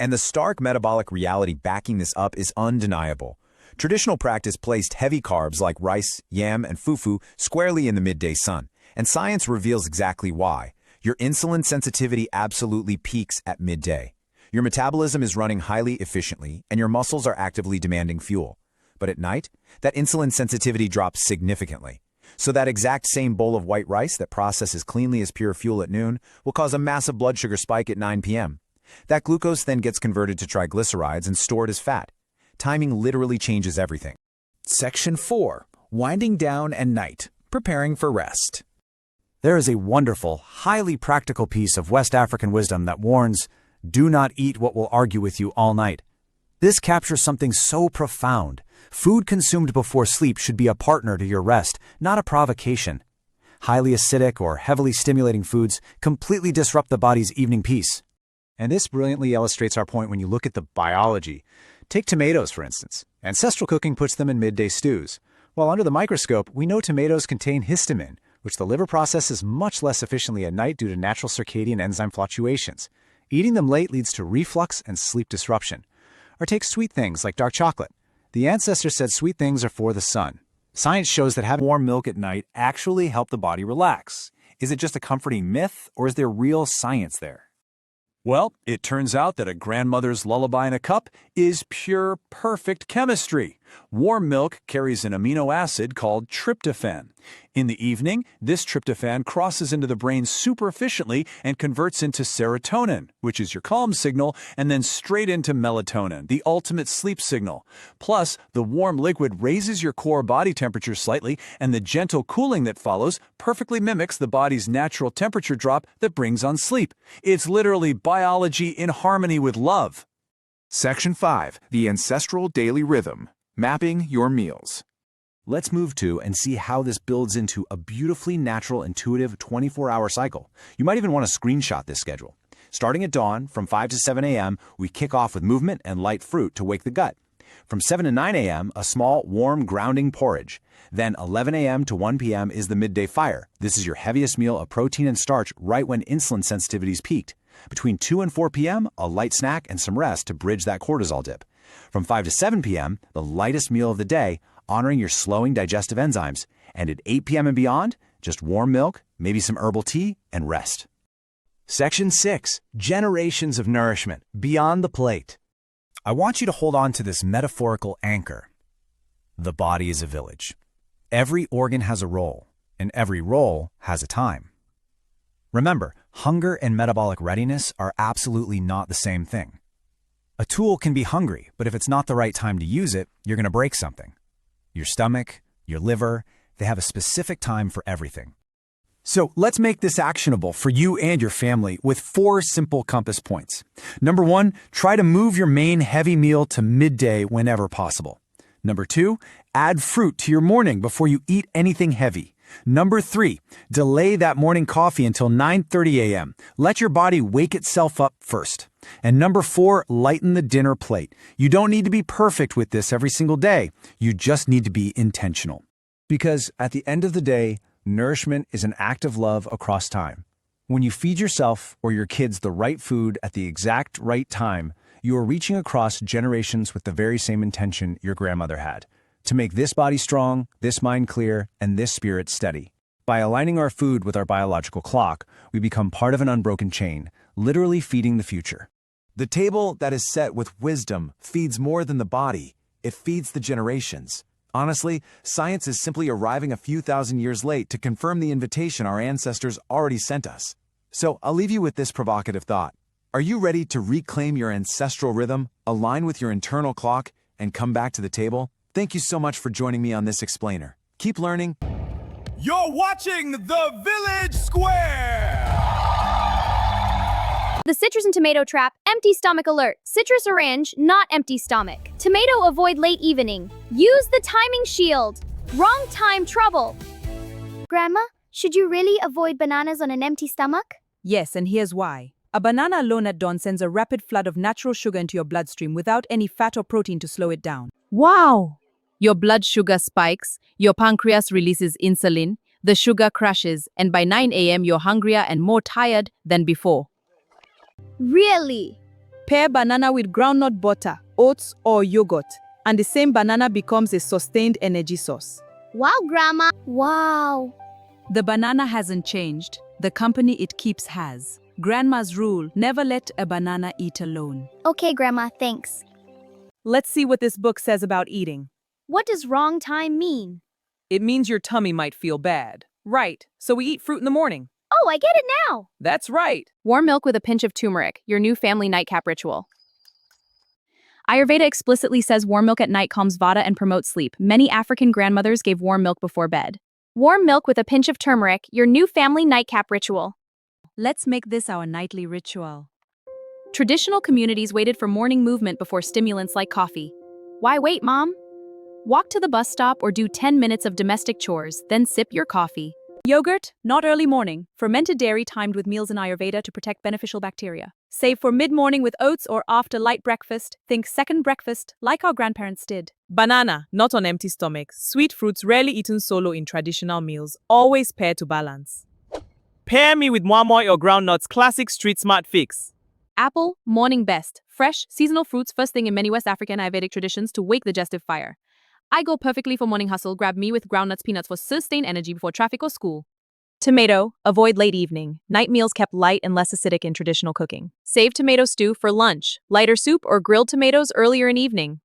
And the stark metabolic reality backing this up is undeniable. Traditional practice placed heavy carbs like rice, yam, and fufu squarely in the midday sun, and science reveals exactly why. Your insulin sensitivity absolutely peaks at midday. Your metabolism is running highly efficiently, and your muscles are actively demanding fuel. But at night, that insulin sensitivity drops significantly. So that exact same bowl of white rice that processes cleanly as pure fuel at noon will cause a massive blood sugar spike at 9 p.m. That glucose then gets converted to triglycerides and stored as fat. Timing literally changes everything. Section 4. Winding down and night, preparing for rest. There is a wonderful, highly practical piece of West African wisdom that warns, do not eat what will argue with you all night. This captures something so profound. Food consumed before sleep should be a partner to your rest, not a provocation. Highly acidic or heavily stimulating foods completely disrupt the body's evening peace. And this brilliantly illustrates our point when you look at the biology. Take tomatoes, for instance. Ancestral cooking puts them in midday stews. While under the microscope, we know tomatoes contain histamine, which the liver processes much less efficiently at night due to natural circadian enzyme fluctuations. Eating them late leads to reflux and sleep disruption. Or take sweet things like dark chocolate. The ancestors said sweet things are for the sun. Science shows that having warm milk at night actually helps the body relax. Is it just a comforting myth, or is there real science there? Well, it turns out that a grandmother's lullaby in a cup is pure, perfect chemistry. Warm milk carries an amino acid called tryptophan. In the evening, this tryptophan crosses into the brain super efficiently and converts into serotonin, which is your calm signal, and then straight into melatonin, the ultimate sleep signal. Plus, the warm liquid raises your core body temperature slightly, and the gentle cooling that follows perfectly mimics the body's natural temperature drop that brings on sleep. It's literally biology in harmony with love. Section 5. The Ancestral Daily Rhythm. Mapping your meals. Let's move to and see how this builds into a beautifully natural, intuitive 24-hour cycle. You might even want to screenshot this schedule. Starting at dawn, from 5 to 7 a.m., we kick off with movement and light fruit to wake the gut. From 7 to 9 a.m., a small, warm, grounding porridge. Then 11 a.m. to 1 p.m. is the midday fire. This is your heaviest meal of protein and starch right when insulin sensitivity's peaked. Between 2 and 4 p.m., a light snack and some rest to bridge that cortisol dip. From 5 to 7 p.m., the lightest meal of the day, honoring your slowing digestive enzymes. And at 8 p.m. and beyond, just warm milk, maybe some herbal tea, and rest. Section 6. Generations of nourishment, beyond the plate. I want you to hold on to this metaphorical anchor. The body is a village. Every organ has a role, and every role has a time. Remember, hunger and metabolic readiness are absolutely not the same thing. A tool can be hungry, but if it's not the right time to use it, you're going to break something. Your stomach, your liver, they have a specific time for everything. So let's make this actionable for you and your family with 4 simple compass points. Number 1, try to move your main heavy meal to midday whenever possible. Number 2, add fruit to your morning before you eat anything heavy. Number 3, delay that morning coffee until 9:30 a.m. Let your body wake itself up first. And number 4, lighten the dinner plate. You don't need to be perfect with this every single day. You just need to be intentional. Because at the end of the day, nourishment is an act of love across time. When you feed yourself or your kids the right food at the exact right time, you are reaching across generations with the very same intention your grandmother had. To make this body strong, this mind clear, and this spirit steady. By aligning our food with our biological clock, we become part of an unbroken chain, literally feeding the future. The table that is set with wisdom feeds more than the body. It feeds the generations. Honestly, science is simply arriving a few thousand years late to confirm the invitation our ancestors already sent us. So I'll leave you with this provocative thought. Are you ready to reclaim your ancestral rhythm, align with your internal clock, and come back to the table? Thank you so much for joining me on this explainer. Keep learning. You're watching The Village Square! The citrus and tomato trap, empty stomach alert. Citrus orange, not empty stomach. Tomato avoid late evening. Use the timing shield. Wrong time trouble. Grandma, should you really avoid bananas on an empty stomach? Yes, and here's why. A banana alone at dawn sends a rapid flood of natural sugar into your bloodstream without any fat or protein to slow it down. Wow! Your blood sugar spikes, your pancreas releases insulin, the sugar crashes, and by 9 a.m. you're hungrier and more tired than before. Really? Pair banana with groundnut butter, oats, or yogurt, and the same banana becomes a sustained energy source. Wow, Grandma. Wow. The banana hasn't changed. The company it keeps has. Grandma's rule, never let a banana eat alone. Okay, Grandma, thanks. Let's see what this book says about eating. What does wrong time mean? It means your tummy might feel bad. Right, so we eat fruit in the morning. Oh, I get it now. That's right. Warm milk with a pinch of turmeric, your new family nightcap ritual. Ayurveda explicitly says warm milk at night calms vata and promotes sleep. Many African grandmothers gave warm milk before bed. Warm milk with a pinch of turmeric, your new family nightcap ritual. Let's make this our nightly ritual. Traditional communities waited for morning movement before stimulants like coffee. Why wait, Mom? Walk to the bus stop or do 10 minutes of domestic chores, then sip your coffee. Yogurt, not early morning. Fermented dairy timed with meals in Ayurveda to protect beneficial bacteria. Save for mid-morning with oats or after light breakfast. Think second breakfast, like our grandparents did. Banana, not on empty stomach. Sweet fruits rarely eaten solo in traditional meals. Always pair to balance. Pair me with moimoi or groundnuts, classic street smart fix. Apple, morning best. Fresh, seasonal fruits first thing in many West African Ayurvedic traditions to wake the digestive fire. I go perfectly for morning hustle, grab me with groundnuts, peanuts for sustained energy before traffic or school. Tomato, avoid late evening. Night meals kept light and less acidic in traditional cooking. Save tomato stew for lunch. Lighter soup or grilled tomatoes earlier in evening.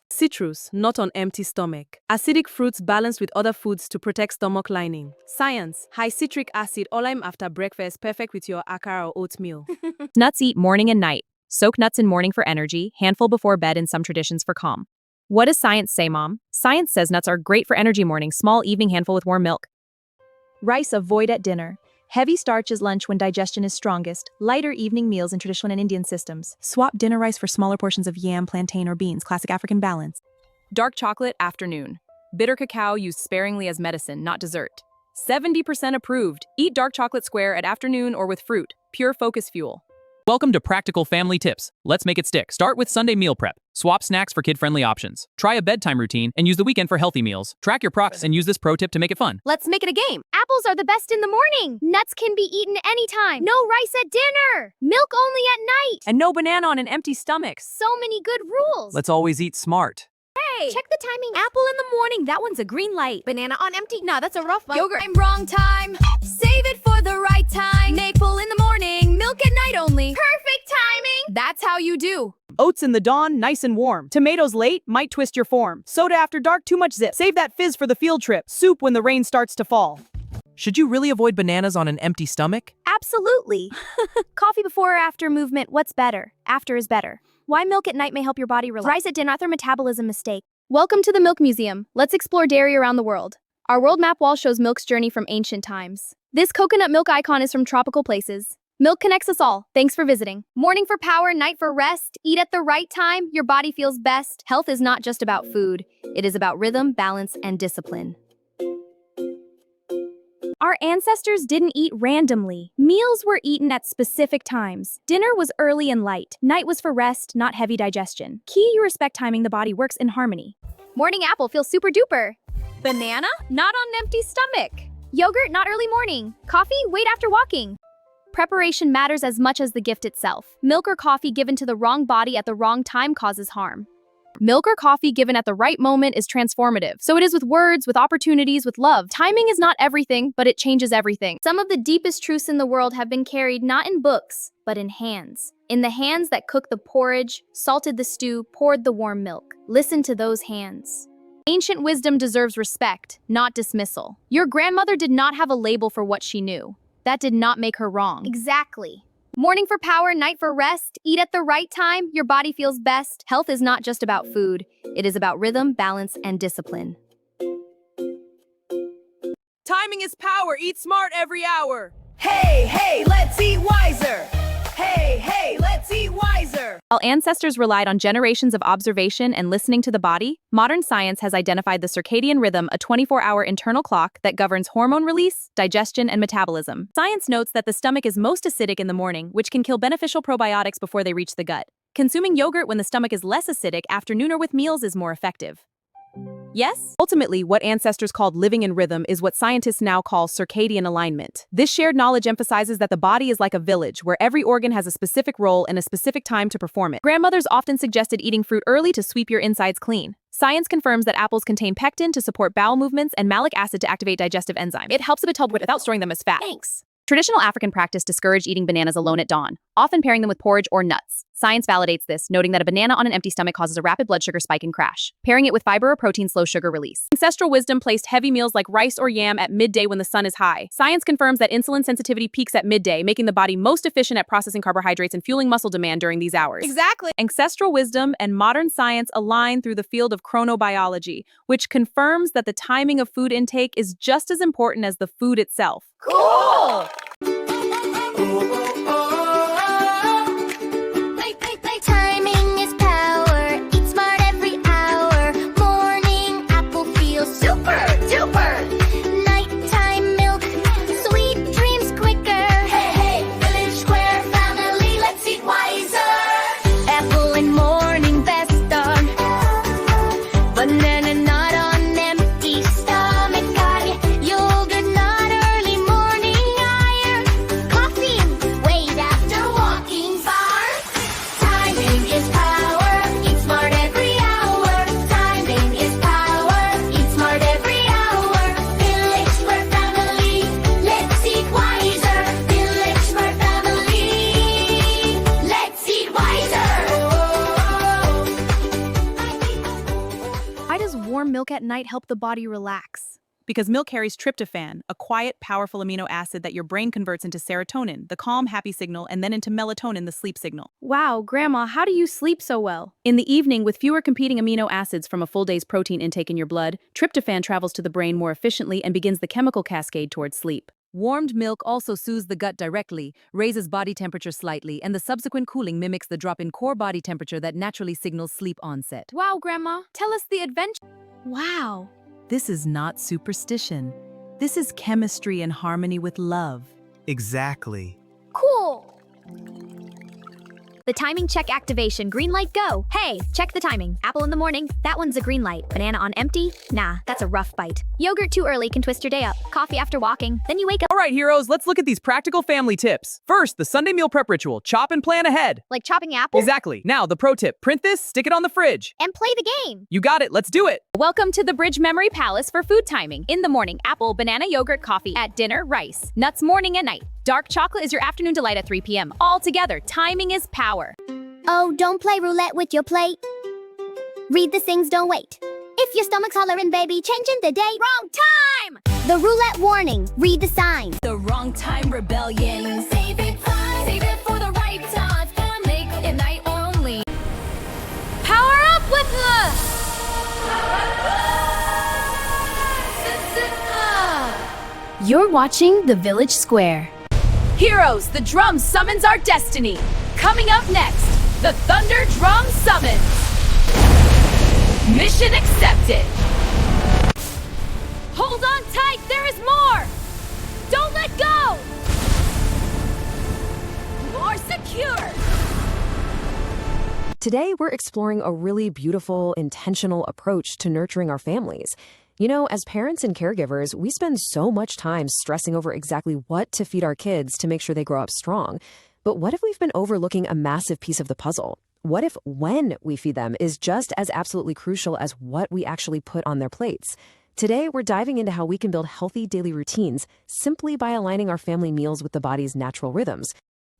Citrus, not on empty stomach. Acidic fruits balanced with other foods to protect stomach lining. Science, high citric acid all I'm after breakfast, perfect with your akara or oatmeal. Nuts eat morning and night. Soak nuts in morning for energy, handful before bed in some traditions for calm. What does science say, Mom? Science says nuts are great for energy morning, small evening handful with warm milk. Rice avoid at dinner. Heavy starch is lunch when digestion is strongest. Lighter evening meals in traditional and Indian systems. Swap dinner rice for smaller portions of yam, plantain, or beans. Classic African balance. Dark chocolate, afternoon. Bitter cacao used sparingly as medicine, not dessert. 70% approved. Eat dark chocolate square at afternoon or with fruit. Pure focus fuel. Welcome to Practical Family Tips. Let's make it stick. Start with Sunday meal prep. Swap snacks for kid-friendly options. Try a bedtime routine and use the weekend for healthy meals. Track your progress and use this pro tip to make it fun. Let's make it a game. Apples are the best in the morning. Nuts can be eaten anytime. No rice at dinner. Milk only at night. And no banana on an empty stomach. So many good rules. Let's always eat smart. Hey, check the timing. Apple in the morning, that one's a green light. Banana on empty, nah, that's a rough one. Yogurt, I'm wrong time. Save it for the right time. Maple in the morning, milk at night only. Perfect timing. That's how you do. Oats in the dawn, nice and warm. Tomatoes late, might twist your form. Soda after dark, too much zip. Save that fizz for the field trip. Soup when the rain starts to fall. Should you really avoid bananas on an empty stomach? Absolutely. Coffee before or after movement, what's better? After is better. Why milk at night may help your body relax. Rice at dinner, author metabolism mistake. Welcome to the Milk Museum. Let's explore dairy around the world. Our world map wall shows milk's journey from ancient times. This coconut milk icon is from tropical places. Milk connects us all. Thanks for visiting. Morning for power, night for rest. Eat at the right time, your body feels best. Health is not just about food. It is about rhythm, balance, and discipline. Our ancestors didn't eat randomly. Meals were eaten at specific times. Dinner was early and light. Night was for rest, not heavy digestion. Key, you respect timing, the body works in harmony. Morning apple feels super duper. Banana? Not on an empty stomach. Yogurt? Not early morning. Coffee? Wait after walking. Preparation matters as much as the gift itself. Milk or coffee given to the wrong body at the wrong time causes harm. Milk or coffee given at the right moment is transformative. So it is with words, with opportunities, with love. Timing is not everything, but it changes everything. Some of the deepest truths in the world have been carried not in books, but in hands. In the hands that cooked the porridge, salted the stew, poured the warm milk. Listen to those hands. Ancient wisdom deserves respect, not dismissal. Your grandmother did not have a label for what she knew. That did not make her wrong. Exactly. Morning for power, night for rest. Eat at the right time, your body feels best. Health is not just about food, it is about rhythm, balance, and discipline. Timing is power. Eat smart every hour. Hey, let's eat wiser. Hey, let's eat wiser. While ancestors relied on generations of observation and listening to the body, modern science has identified the circadian rhythm, a 24-hour internal clock that governs hormone release, digestion, and metabolism. Science notes that the stomach is most acidic in the morning, which can kill beneficial probiotics before they reach the gut. Consuming yogurt when the stomach is less acidic afternoon or with meals is more effective. Yes? Ultimately, what ancestors called living in rhythm is what scientists now call circadian alignment. This shared knowledge emphasizes that the body is like a village, where every organ has a specific role and a specific time to perform it. Grandmothers often suggested eating fruit early to sweep your insides clean. Science confirms that apples contain pectin to support bowel movements and malic acid to activate digestive enzymes. It helps a bit without storing them as fat. Thanks. Traditional African practice discouraged eating bananas alone at dawn, often pairing them with porridge or nuts. Science validates this, noting that a banana on an empty stomach causes a rapid blood sugar spike and crash. Pairing it with fiber or protein slows sugar release. Ancestral wisdom placed heavy meals like rice or yam at midday when the sun is high. Science confirms that insulin sensitivity peaks at midday, making the body most efficient at processing carbohydrates and fueling muscle demand during these hours. Exactly. Ancestral wisdom and modern science align through the field of chronobiology, which confirms that the timing of food intake is just as important as the food itself. Cool. Timing is power. Eat smart every hour. Morning apple feels super duper. Nighttime milk, sweet dreams quicker. Hey, village square family, let's eat wiser. Apple and morning best on. Banana not on empty stomach. Yogurt not early morning iron. Coffee wait after walking far. Timing is power. Eat smart every hour. Timing is power. Eat smart every hour. Village square family, let's eat wiser. Village square family, let's eat wiser. Why does warm milk at night help the body relax? Because milk carries tryptophan, a quiet, powerful amino acid that your brain converts into serotonin, the calm, happy signal, and then into melatonin, the sleep signal. Wow, Grandma, how do you sleep so well? In the evening, with fewer competing amino acids from a full day's protein intake in your blood, tryptophan travels to the brain more efficiently and begins the chemical cascade towards sleep. Warmed milk also soothes the gut directly, raises body temperature slightly, and the subsequent cooling mimics the drop in core body temperature that naturally signals sleep onset. Wow, Grandma, tell us the adventure. Wow. This is not superstition. This is chemistry in harmony with love. Exactly. Cool. The timing check activation, green light go. Hey, check the timing. Apple in the morning, that one's a green light. Banana on empty, nah, that's a rough bite. Yogurt too early can twist your day up. Coffee after walking, then you wake up. All right, heroes, let's look at these practical family tips. First, the Sunday meal prep ritual. Chop and plan ahead. Like chopping apples? Exactly. Now, the pro tip. Print this, stick it on the fridge. And play the game. You got it. Let's do it. Welcome to the Bridge Memory Palace for food timing. In the morning, apple, banana, yogurt, coffee. At dinner, rice. Nuts morning and night. Dark chocolate is your afternoon delight at 3 p.m. All together, timing is power. Oh, don't play roulette with your plate. Read the things, don't wait. If your stomach's hollering, baby, changing the day. Wrong time! The roulette warning. Read the signs. The wrong time rebellion. Save it for the right time. Make it night only. Power up with the... You're watching The Village Square. Heroes, the drum summons our destiny. Coming up next, the Thunder Drum Summons. Mission accepted. Hold on tight, there is more! Don't let go! More secure. Today, we're exploring a really beautiful, intentional approach to nurturing our families. You know, as parents and caregivers, we spend so much time stressing over exactly what to feed our kids to make sure they grow up strong. But what if we've been overlooking a massive piece of the puzzle? What if when we feed them is just as absolutely crucial as what we actually put on their plates? Today, we're diving into how we can build healthy daily routines simply by aligning our family meals with the body's natural rhythms.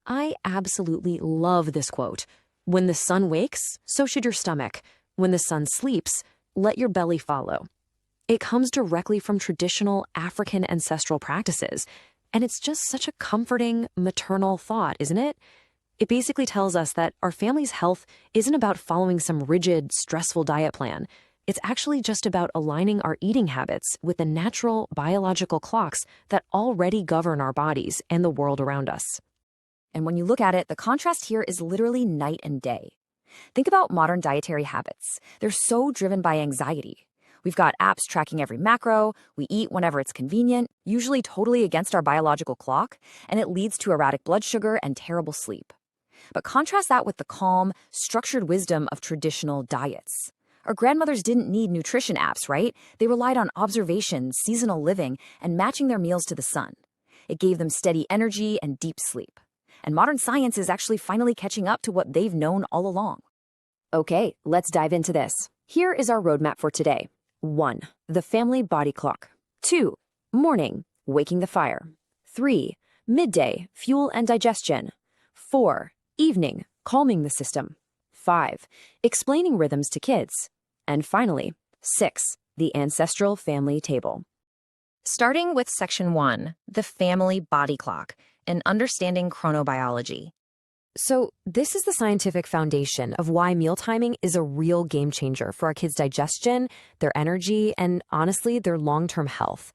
I absolutely love this quote. When the sun wakes, so should your stomach. When the sun sleeps, let your belly follow. It comes directly from traditional African ancestral practices. And it's just such a comforting, maternal thought, isn't it? It basically tells us that our family's health isn't about following some rigid, stressful diet plan. It's actually just about aligning our eating habits with the natural biological clocks that already govern our bodies and the world around us. And when you look at it, the contrast here is literally night and day. Think about modern dietary habits. They're so driven by anxiety. We've got apps tracking every macro, we eat whenever it's convenient, usually totally against our biological clock, and it leads to erratic blood sugar and terrible sleep. But contrast that with the calm, structured wisdom of traditional diets. Our grandmothers didn't need nutrition apps, right? They relied on observation, seasonal living, and matching their meals to the sun. It gave them steady energy and deep sleep. And modern science is actually finally catching up to what they've known all along. Okay, let's dive into this. Here is our roadmap for today. 1. The family body clock. 2. Morning, waking the fire. 3. Midday, fuel and digestion. 4. Evening, calming the system. 5. Explaining rhythms to kids. And finally, 6. The ancestral family table. Starting with Section 1, the family body clock, and understanding chronobiology. So this is the scientific foundation of why meal timing is a real game changer for our kids' digestion, their energy, and honestly, their long-term health.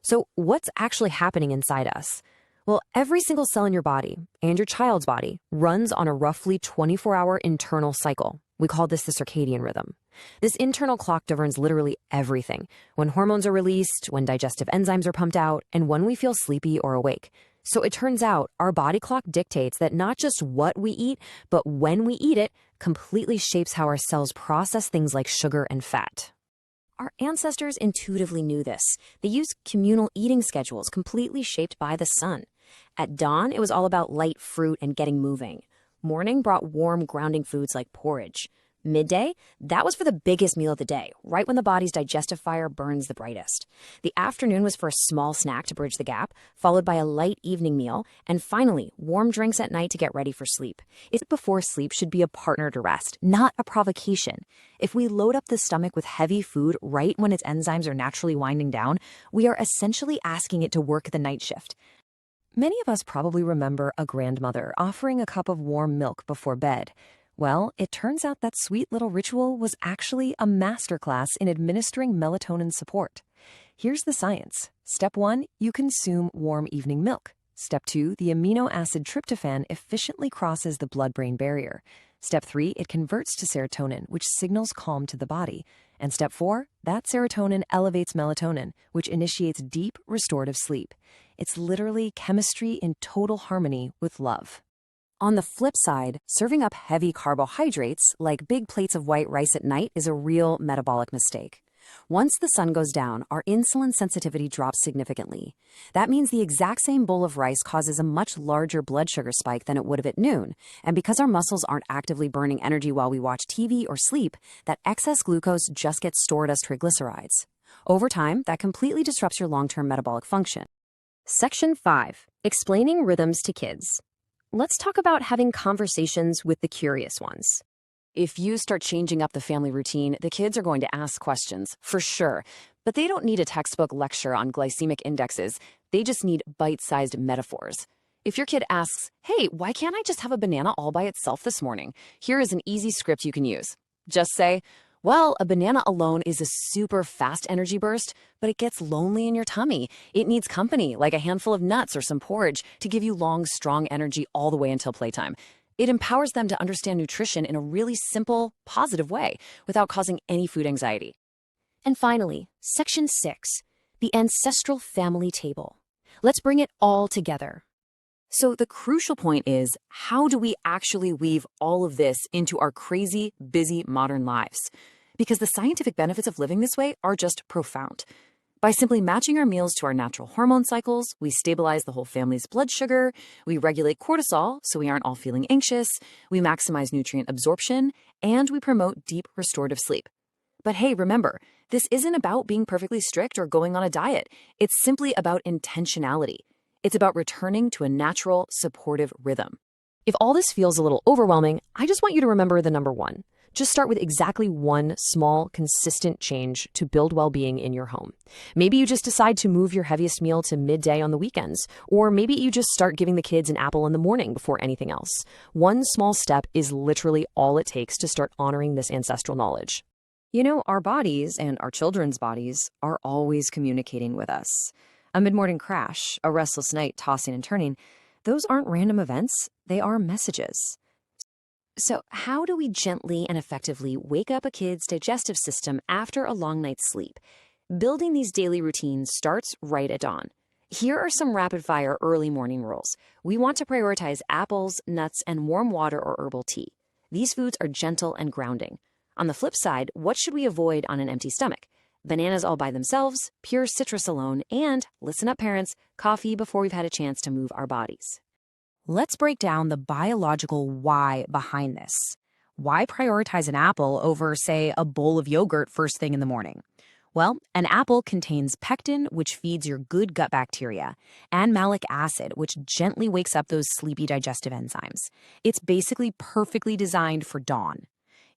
So what's actually happening inside us? Well, every single cell in your body and your child's body runs on a roughly 24-hour internal cycle. We call this the circadian rhythm. This internal clock governs literally everything: when hormones are released, when digestive enzymes are pumped out, and when we feel sleepy or awake. So it turns out our body clock dictates that not just what we eat, but when we eat it completely shapes how our cells process things like sugar and fat. Our ancestors intuitively knew this. They used communal eating schedules completely shaped by the sun. At dawn, it was all about light fruit and getting moving. Morning brought warm, grounding foods like porridge. Midday, that was for the biggest meal of the day, right when the body's digestive fire burns the brightest. The afternoon was for a small snack to bridge the gap, followed by a light evening meal, and finally, warm drinks at night to get ready for sleep. Eating before sleep should be a partner to rest, not a provocation. If we load up the stomach with heavy food right when its enzymes are naturally winding down, we are essentially asking it to work the night shift. Many of us probably remember a grandmother offering a cup of warm milk before bed. Well, it turns out that sweet little ritual was actually a masterclass in administering melatonin support. Here's the science. Step 1, you consume warm evening milk. Step 2, the amino acid tryptophan efficiently crosses the blood-brain barrier. Step 3, it converts to serotonin, which signals calm to the body. And step 4, that serotonin elevates melatonin, which initiates deep, restorative sleep. It's literally chemistry in total harmony with love. On the flip side, serving up heavy carbohydrates, like big plates of white rice at night, is a real metabolic mistake. Once the sun goes down, our insulin sensitivity drops significantly. That means the exact same bowl of rice causes a much larger blood sugar spike than it would have at noon. And because our muscles aren't actively burning energy while we watch TV or sleep, that excess glucose just gets stored as triglycerides. Over time, that completely disrupts your long-term metabolic function. Section 5. Explaining rhythms to kids. Let's talk about having conversations with the curious ones. If you start changing up the family routine, the kids are going to ask questions, for sure. But they don't need a textbook lecture on glycemic indexes. They just need bite-sized metaphors. If your kid asks, "Hey, why can't I just have a banana all by itself this morning?" Here is an easy script you can use. Just say, "Well, a banana alone is a super fast energy burst, but it gets lonely in your tummy. It needs company, like a handful of nuts or some porridge, to give you long, strong energy all the way until playtime." It empowers them to understand nutrition in a really simple, positive way without causing any food anxiety. And finally, Section 6, the ancestral family table. Let's bring it all together. So the crucial point is, how do we actually weave all of this into our crazy, busy modern lives? Because the scientific benefits of living this way are just profound. By simply matching our meals to our natural hormone cycles, we stabilize the whole family's blood sugar, we regulate cortisol so we aren't all feeling anxious, we maximize nutrient absorption, and we promote deep restorative sleep. But hey, remember, this isn't about being perfectly strict or going on a diet. It's simply about intentionality. It's about returning to a natural, supportive rhythm. If all this feels a little overwhelming, I just want you to remember the number one. Just start with exactly one small, consistent change to build well-being in your home. Maybe you just decide to move your heaviest meal to midday on the weekends, or maybe you just start giving the kids an apple in the morning before anything else. One small step is literally all it takes to start honoring this ancestral knowledge. You know, our bodies and our children's bodies are always communicating with us. A mid-morning crash, a restless night tossing and turning, those aren't random events, they are messages. So how do we gently and effectively wake up a kid's digestive system after a long night's sleep? Building these daily routines starts right at dawn. Here are some rapid-fire early morning rules. We want to prioritize apples, nuts, and warm water or herbal tea. These foods are gentle and grounding. On the flip side, what should we avoid on an empty stomach? Bananas all by themselves, pure citrus alone, and, listen up parents, coffee before we've had a chance to move our bodies. Let's break down the biological why behind this. Why prioritize an apple over, say, a bowl of yogurt first thing in the morning? Well, an apple contains pectin, which feeds your good gut bacteria, and malic acid, which gently wakes up those sleepy digestive enzymes. It's basically perfectly designed for dawn.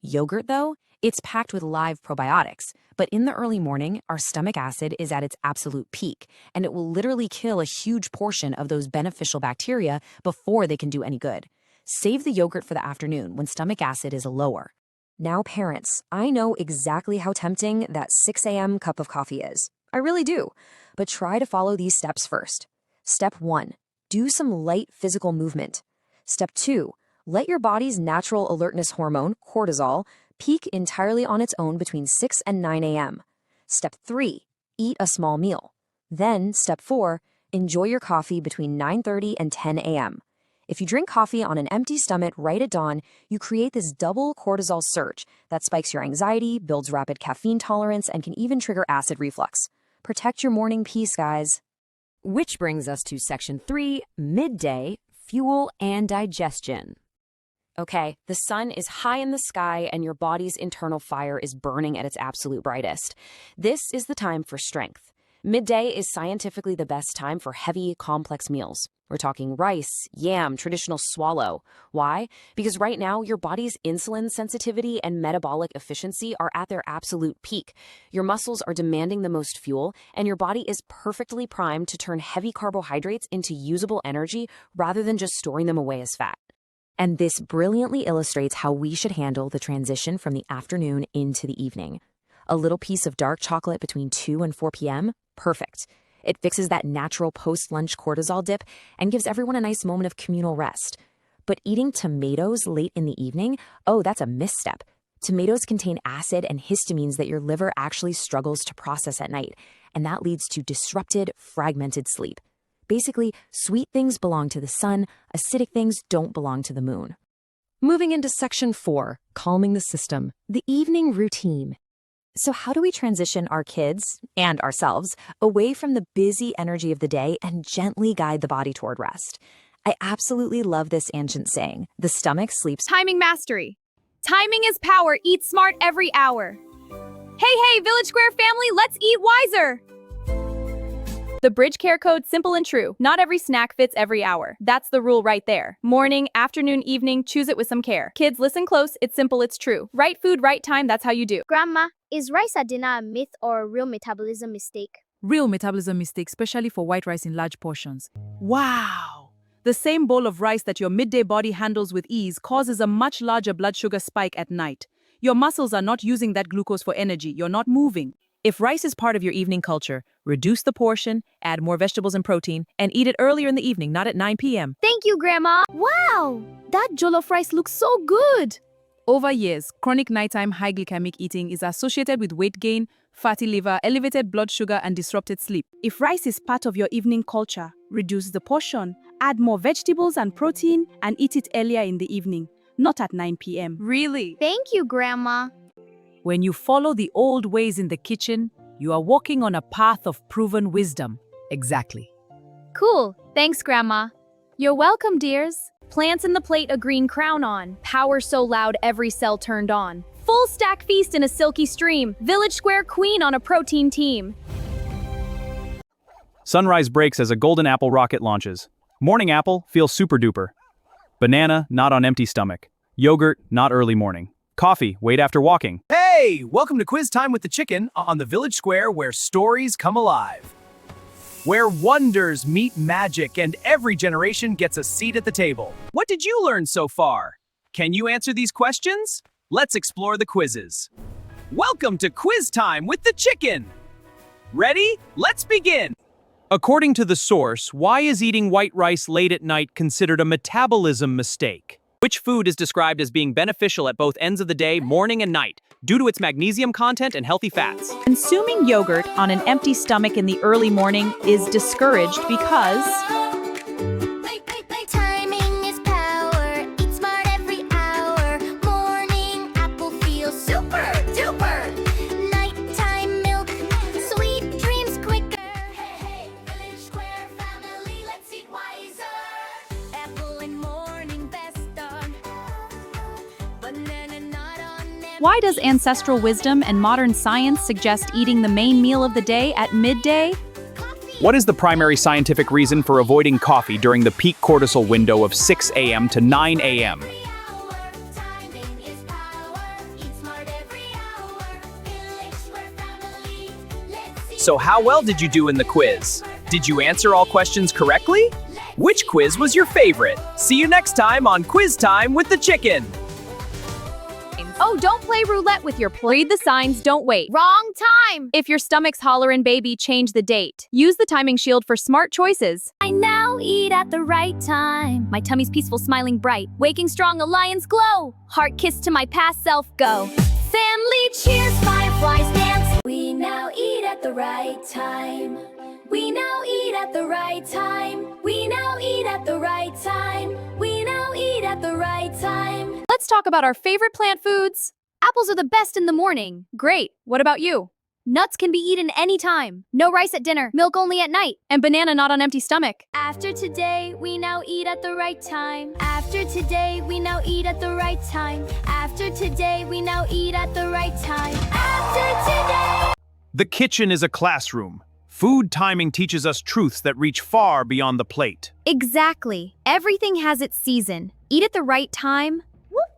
Yogurt, though, it's packed with live probiotics, but in the early morning, our stomach acid is at its absolute peak, and it will literally kill a huge portion of those beneficial bacteria before they can do any good. Save the yogurt for the afternoon when stomach acid is lower. Now, parents, I know exactly how tempting that 6 a.m. cup of coffee is. I really do. But try to follow these steps first. Step 1, do some light physical movement. Step 2, let your body's natural alertness hormone, cortisol, peak entirely on its own between 6 and 9 a.m. Step 3, eat a small meal. Then, step 4, enjoy your coffee between 9:30 and 10 a.m. If you drink coffee on an empty stomach right at dawn, you create this double cortisol surge that spikes your anxiety, builds rapid caffeine tolerance, and can even trigger acid reflux. Protect your morning peace, guys. Which brings us to section 3, midday, fuel and digestion. Okay, the sun is high in the sky and your body's internal fire is burning at its absolute brightest. This is the time for strength. Midday is scientifically the best time for heavy, complex meals. We're talking rice, yam, traditional swallow. Why? Because right now, your body's insulin sensitivity and metabolic efficiency are at their absolute peak. Your muscles are demanding the most fuel, and your body is perfectly primed to turn heavy carbohydrates into usable energy rather than just storing them away as fat. And this brilliantly illustrates how we should handle the transition from the afternoon into the evening. A little piece of dark chocolate between 2 and 4 p.m.? Perfect. It fixes that natural post-lunch cortisol dip and gives everyone a nice moment of communal rest. But eating tomatoes late in the evening? Oh, that's a misstep. Tomatoes contain acid and histamines that your liver actually struggles to process at night, and that leads to disrupted, fragmented sleep. Basically, sweet things belong to the sun, acidic things don't belong to the moon. Moving into section 4, calming the system, the evening routine. So how do we transition our kids, and ourselves, away from the busy energy of the day and gently guide the body toward rest? I absolutely love this ancient saying, the stomach sleeps. Timing mastery. Timing is power. Eat smart every hour. Hey, Village Square family, let's eat wiser. The Bridge Care Code, simple and true. Not every snack fits every hour. That's the rule right there. Morning, afternoon, evening, choose it with some care. Kids, listen close. It's simple, it's true. Right food, right time, that's how you do. Grandma, is rice at dinner a myth or a real metabolism mistake? Real metabolism mistake, especially for white rice in large portions. Wow! The same bowl of rice that your midday body handles with ease causes a much larger blood sugar spike at night. Your muscles are not using that glucose for energy. You're not moving. If rice is part of your evening culture, reduce the portion, add more vegetables and protein, and eat it earlier in the evening, not at 9 p.m. Thank you, Grandma. Wow! That jollof rice looks so good! Over years, chronic nighttime high glycemic eating is associated with weight gain, fatty liver, elevated blood sugar, and disrupted sleep. If rice is part of your evening culture, reduce the portion, add more vegetables and protein, and eat it earlier in the evening, not at 9 p.m. Really? Thank you, Grandma. When you follow the old ways in the kitchen, you are walking on a path of proven wisdom. Exactly. Cool. Thanks, Grandma. You're welcome, dears. Plants in the plate, a green crown on. Power so loud, every cell turned on. Full stack feast in a silky stream. Village Square queen on a protein team. Sunrise breaks as a golden apple rocket launches. Morning apple feels super duper. Banana, not on empty stomach. Yogurt, not early morning. Coffee, wait after walking. Hey, welcome to Quiz Time with the Chicken on the Village Square where stories come alive. Where wonders meet magic and every generation gets a seat at the table. What did you learn so far? Can you answer these questions? Let's explore the quizzes. Welcome to Quiz Time with the Chicken. Ready? Let's begin. According to the source, why is eating white rice late at night considered a metabolism mistake? Which food is described as being beneficial at both ends of the day, morning and night, due to its magnesium content and healthy fats? Consuming yogurt on an empty stomach in the early morning is discouraged because Timing is power. Eat smart every hour. Morning apple feels super duper. Nighttime milk. Sweet dreams quicker. Hey, Village Square family, let's eat wiser. Apple and morning best on. Banana not on. Why does ancestral wisdom and modern science suggest eating the main meal of the day at midday? What is the primary scientific reason for avoiding coffee during the peak cortisol window of 6 a.m. to 9 a.m.? Timing is power. Eat smart every hour. Village Square family, let's eat. So how well did you do in the quiz? Did you answer all questions correctly? Which quiz was your favorite? See you next time on Quiz Time with the Chicken. Oh, don't play roulette with your read the signs, don't wait. Wrong time! If your stomach's hollering baby, change the date. Use the timing shield for smart choices. I now eat at the right time. My tummy's peaceful, smiling bright. Waking strong, a lion's glow. Heart kiss to my past self, go. Family cheers, fireflies dance. We now eat at the right time. We now eat at the right time. We now eat at the right time. We now eat at the right time. Let's talk about our favorite plant foods. Apples are the best in the morning. Great. What about you? Nuts can be eaten anytime. No rice at dinner, milk only at night. And banana not on empty stomach. After today, we now eat at the right time. After today, we now eat at the right time. After today, we now eat at the right time. After today. The kitchen is a classroom. Food timing teaches us truths that reach far beyond the plate. Exactly. Everything has its season. Eat at the right time.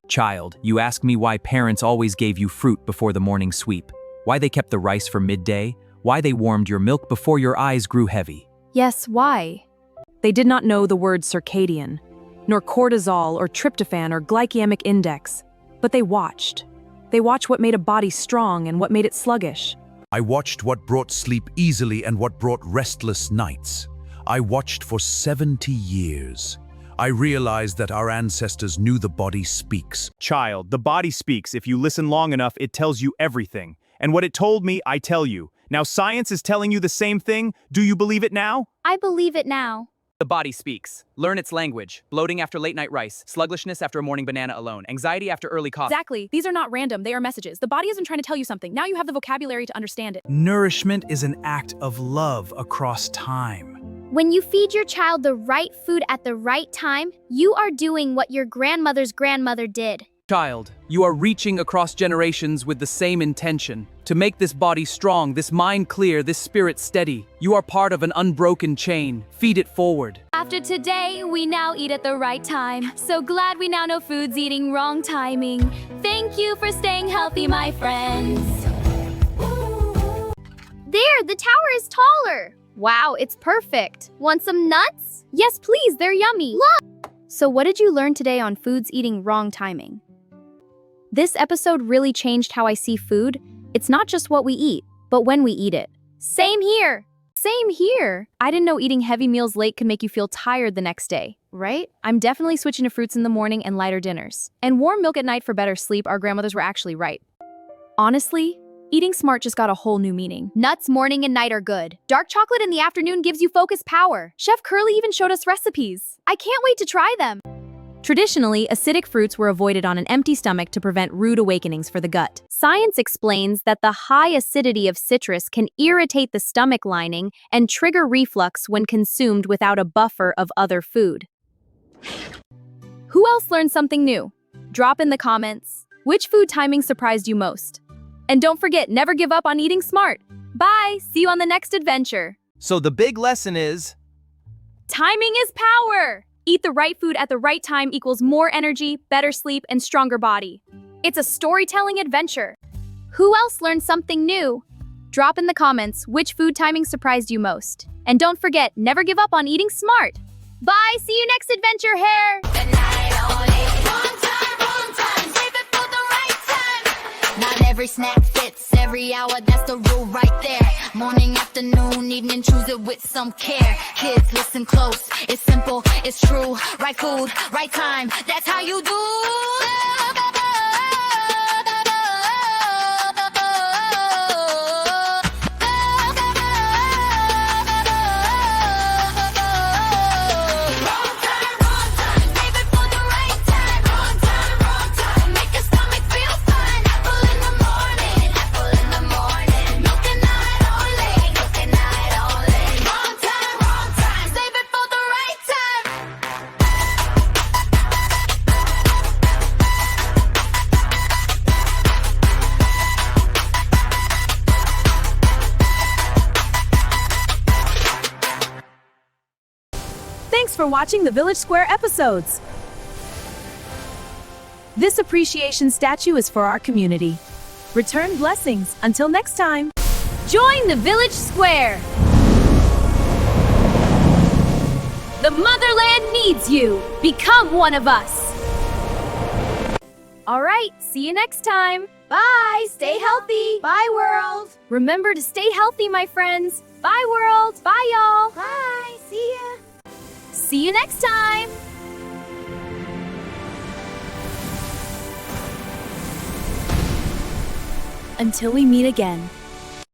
Child, you ask me why parents always gave you fruit before the morning sweep, why they kept the rice for midday, why they warmed your milk before your eyes grew heavy. Yes, why? They did not know the word circadian, nor cortisol or tryptophan or glycemic index, but they watched. They watched what made a body strong and what made it sluggish. I watched what brought sleep easily and what brought restless nights. I watched for 70 years. I realized that our ancestors knew the body speaks. Child, the body speaks. If you listen long enough, it tells you everything. And what it told me, I tell you. Now science is telling you the same thing. Do you believe it now? I believe it now. The body speaks. Learn its language. Bloating after late night rice. Sluggishness after a morning banana alone. Anxiety after early coffee. Exactly. These are not random. They are messages. The body has been trying to tell you something. Now you have the vocabulary to understand it. Nourishment is an act of love across time. When you feed your child the right food at the right time, you are doing what your grandmother's grandmother did. Child, you are reaching across generations with the same intention. To make this body strong, this mind clear, this spirit steady. You are part of an unbroken chain. Feed it forward. After today, we now eat at the right time. So glad we now know food's eating wrong timing. Thank you for staying healthy, my friends. There, the tower is taller. Wow, it's perfect. Want some nuts? Yes, please, they're yummy. Look! So what did you learn today on food's eating wrong timing? This episode really changed how I see food. It's not just what we eat, but when we eat it. Same here. Same here. I didn't know eating heavy meals late could make you feel tired the next day, right? I'm definitely switching to fruits in the morning and lighter dinners. And warm milk at night for better sleep. Our grandmothers were actually right. Honestly, eating smart just got a whole new meaning. Nuts morning and night are good. Dark chocolate in the afternoon gives you focus power. Chef Curly even showed us recipes. I can't wait to try them. Traditionally, acidic fruits were avoided on an empty stomach to prevent rude awakenings for the gut. Science explains that the high acidity of citrus can irritate the stomach lining and trigger reflux when consumed without a buffer of other food. Who else learned something new? Drop in the comments. Which food timing surprised you most? And don't forget, never give up on eating smart. Bye! See you on the next adventure. So the big lesson is... timing is power! Eat the right food at the right time equals more energy, better sleep, and stronger body. It's a storytelling adventure. Who else learned something new? Drop in the comments which food timing surprised you most. And don't forget, never give up on eating smart. Bye, see you next adventure, hair! Not every snack fits every hour, that's the rule right there. Morning, afternoon, evening, choose it with some care. Kids, listen close, it's simple, it's true. Right food, right time, that's how you do. Thanks for watching the Village Square episodes. This appreciation statue is for our community. Return blessings. Until next time. Join the Village Square! The motherland needs you! Become one of us! Alright, see you next time! Bye! Stay healthy! Bye, world! Remember to stay healthy, my friends! Bye, world! Bye, y'all! Bye! See ya! See you next time! Until we meet again.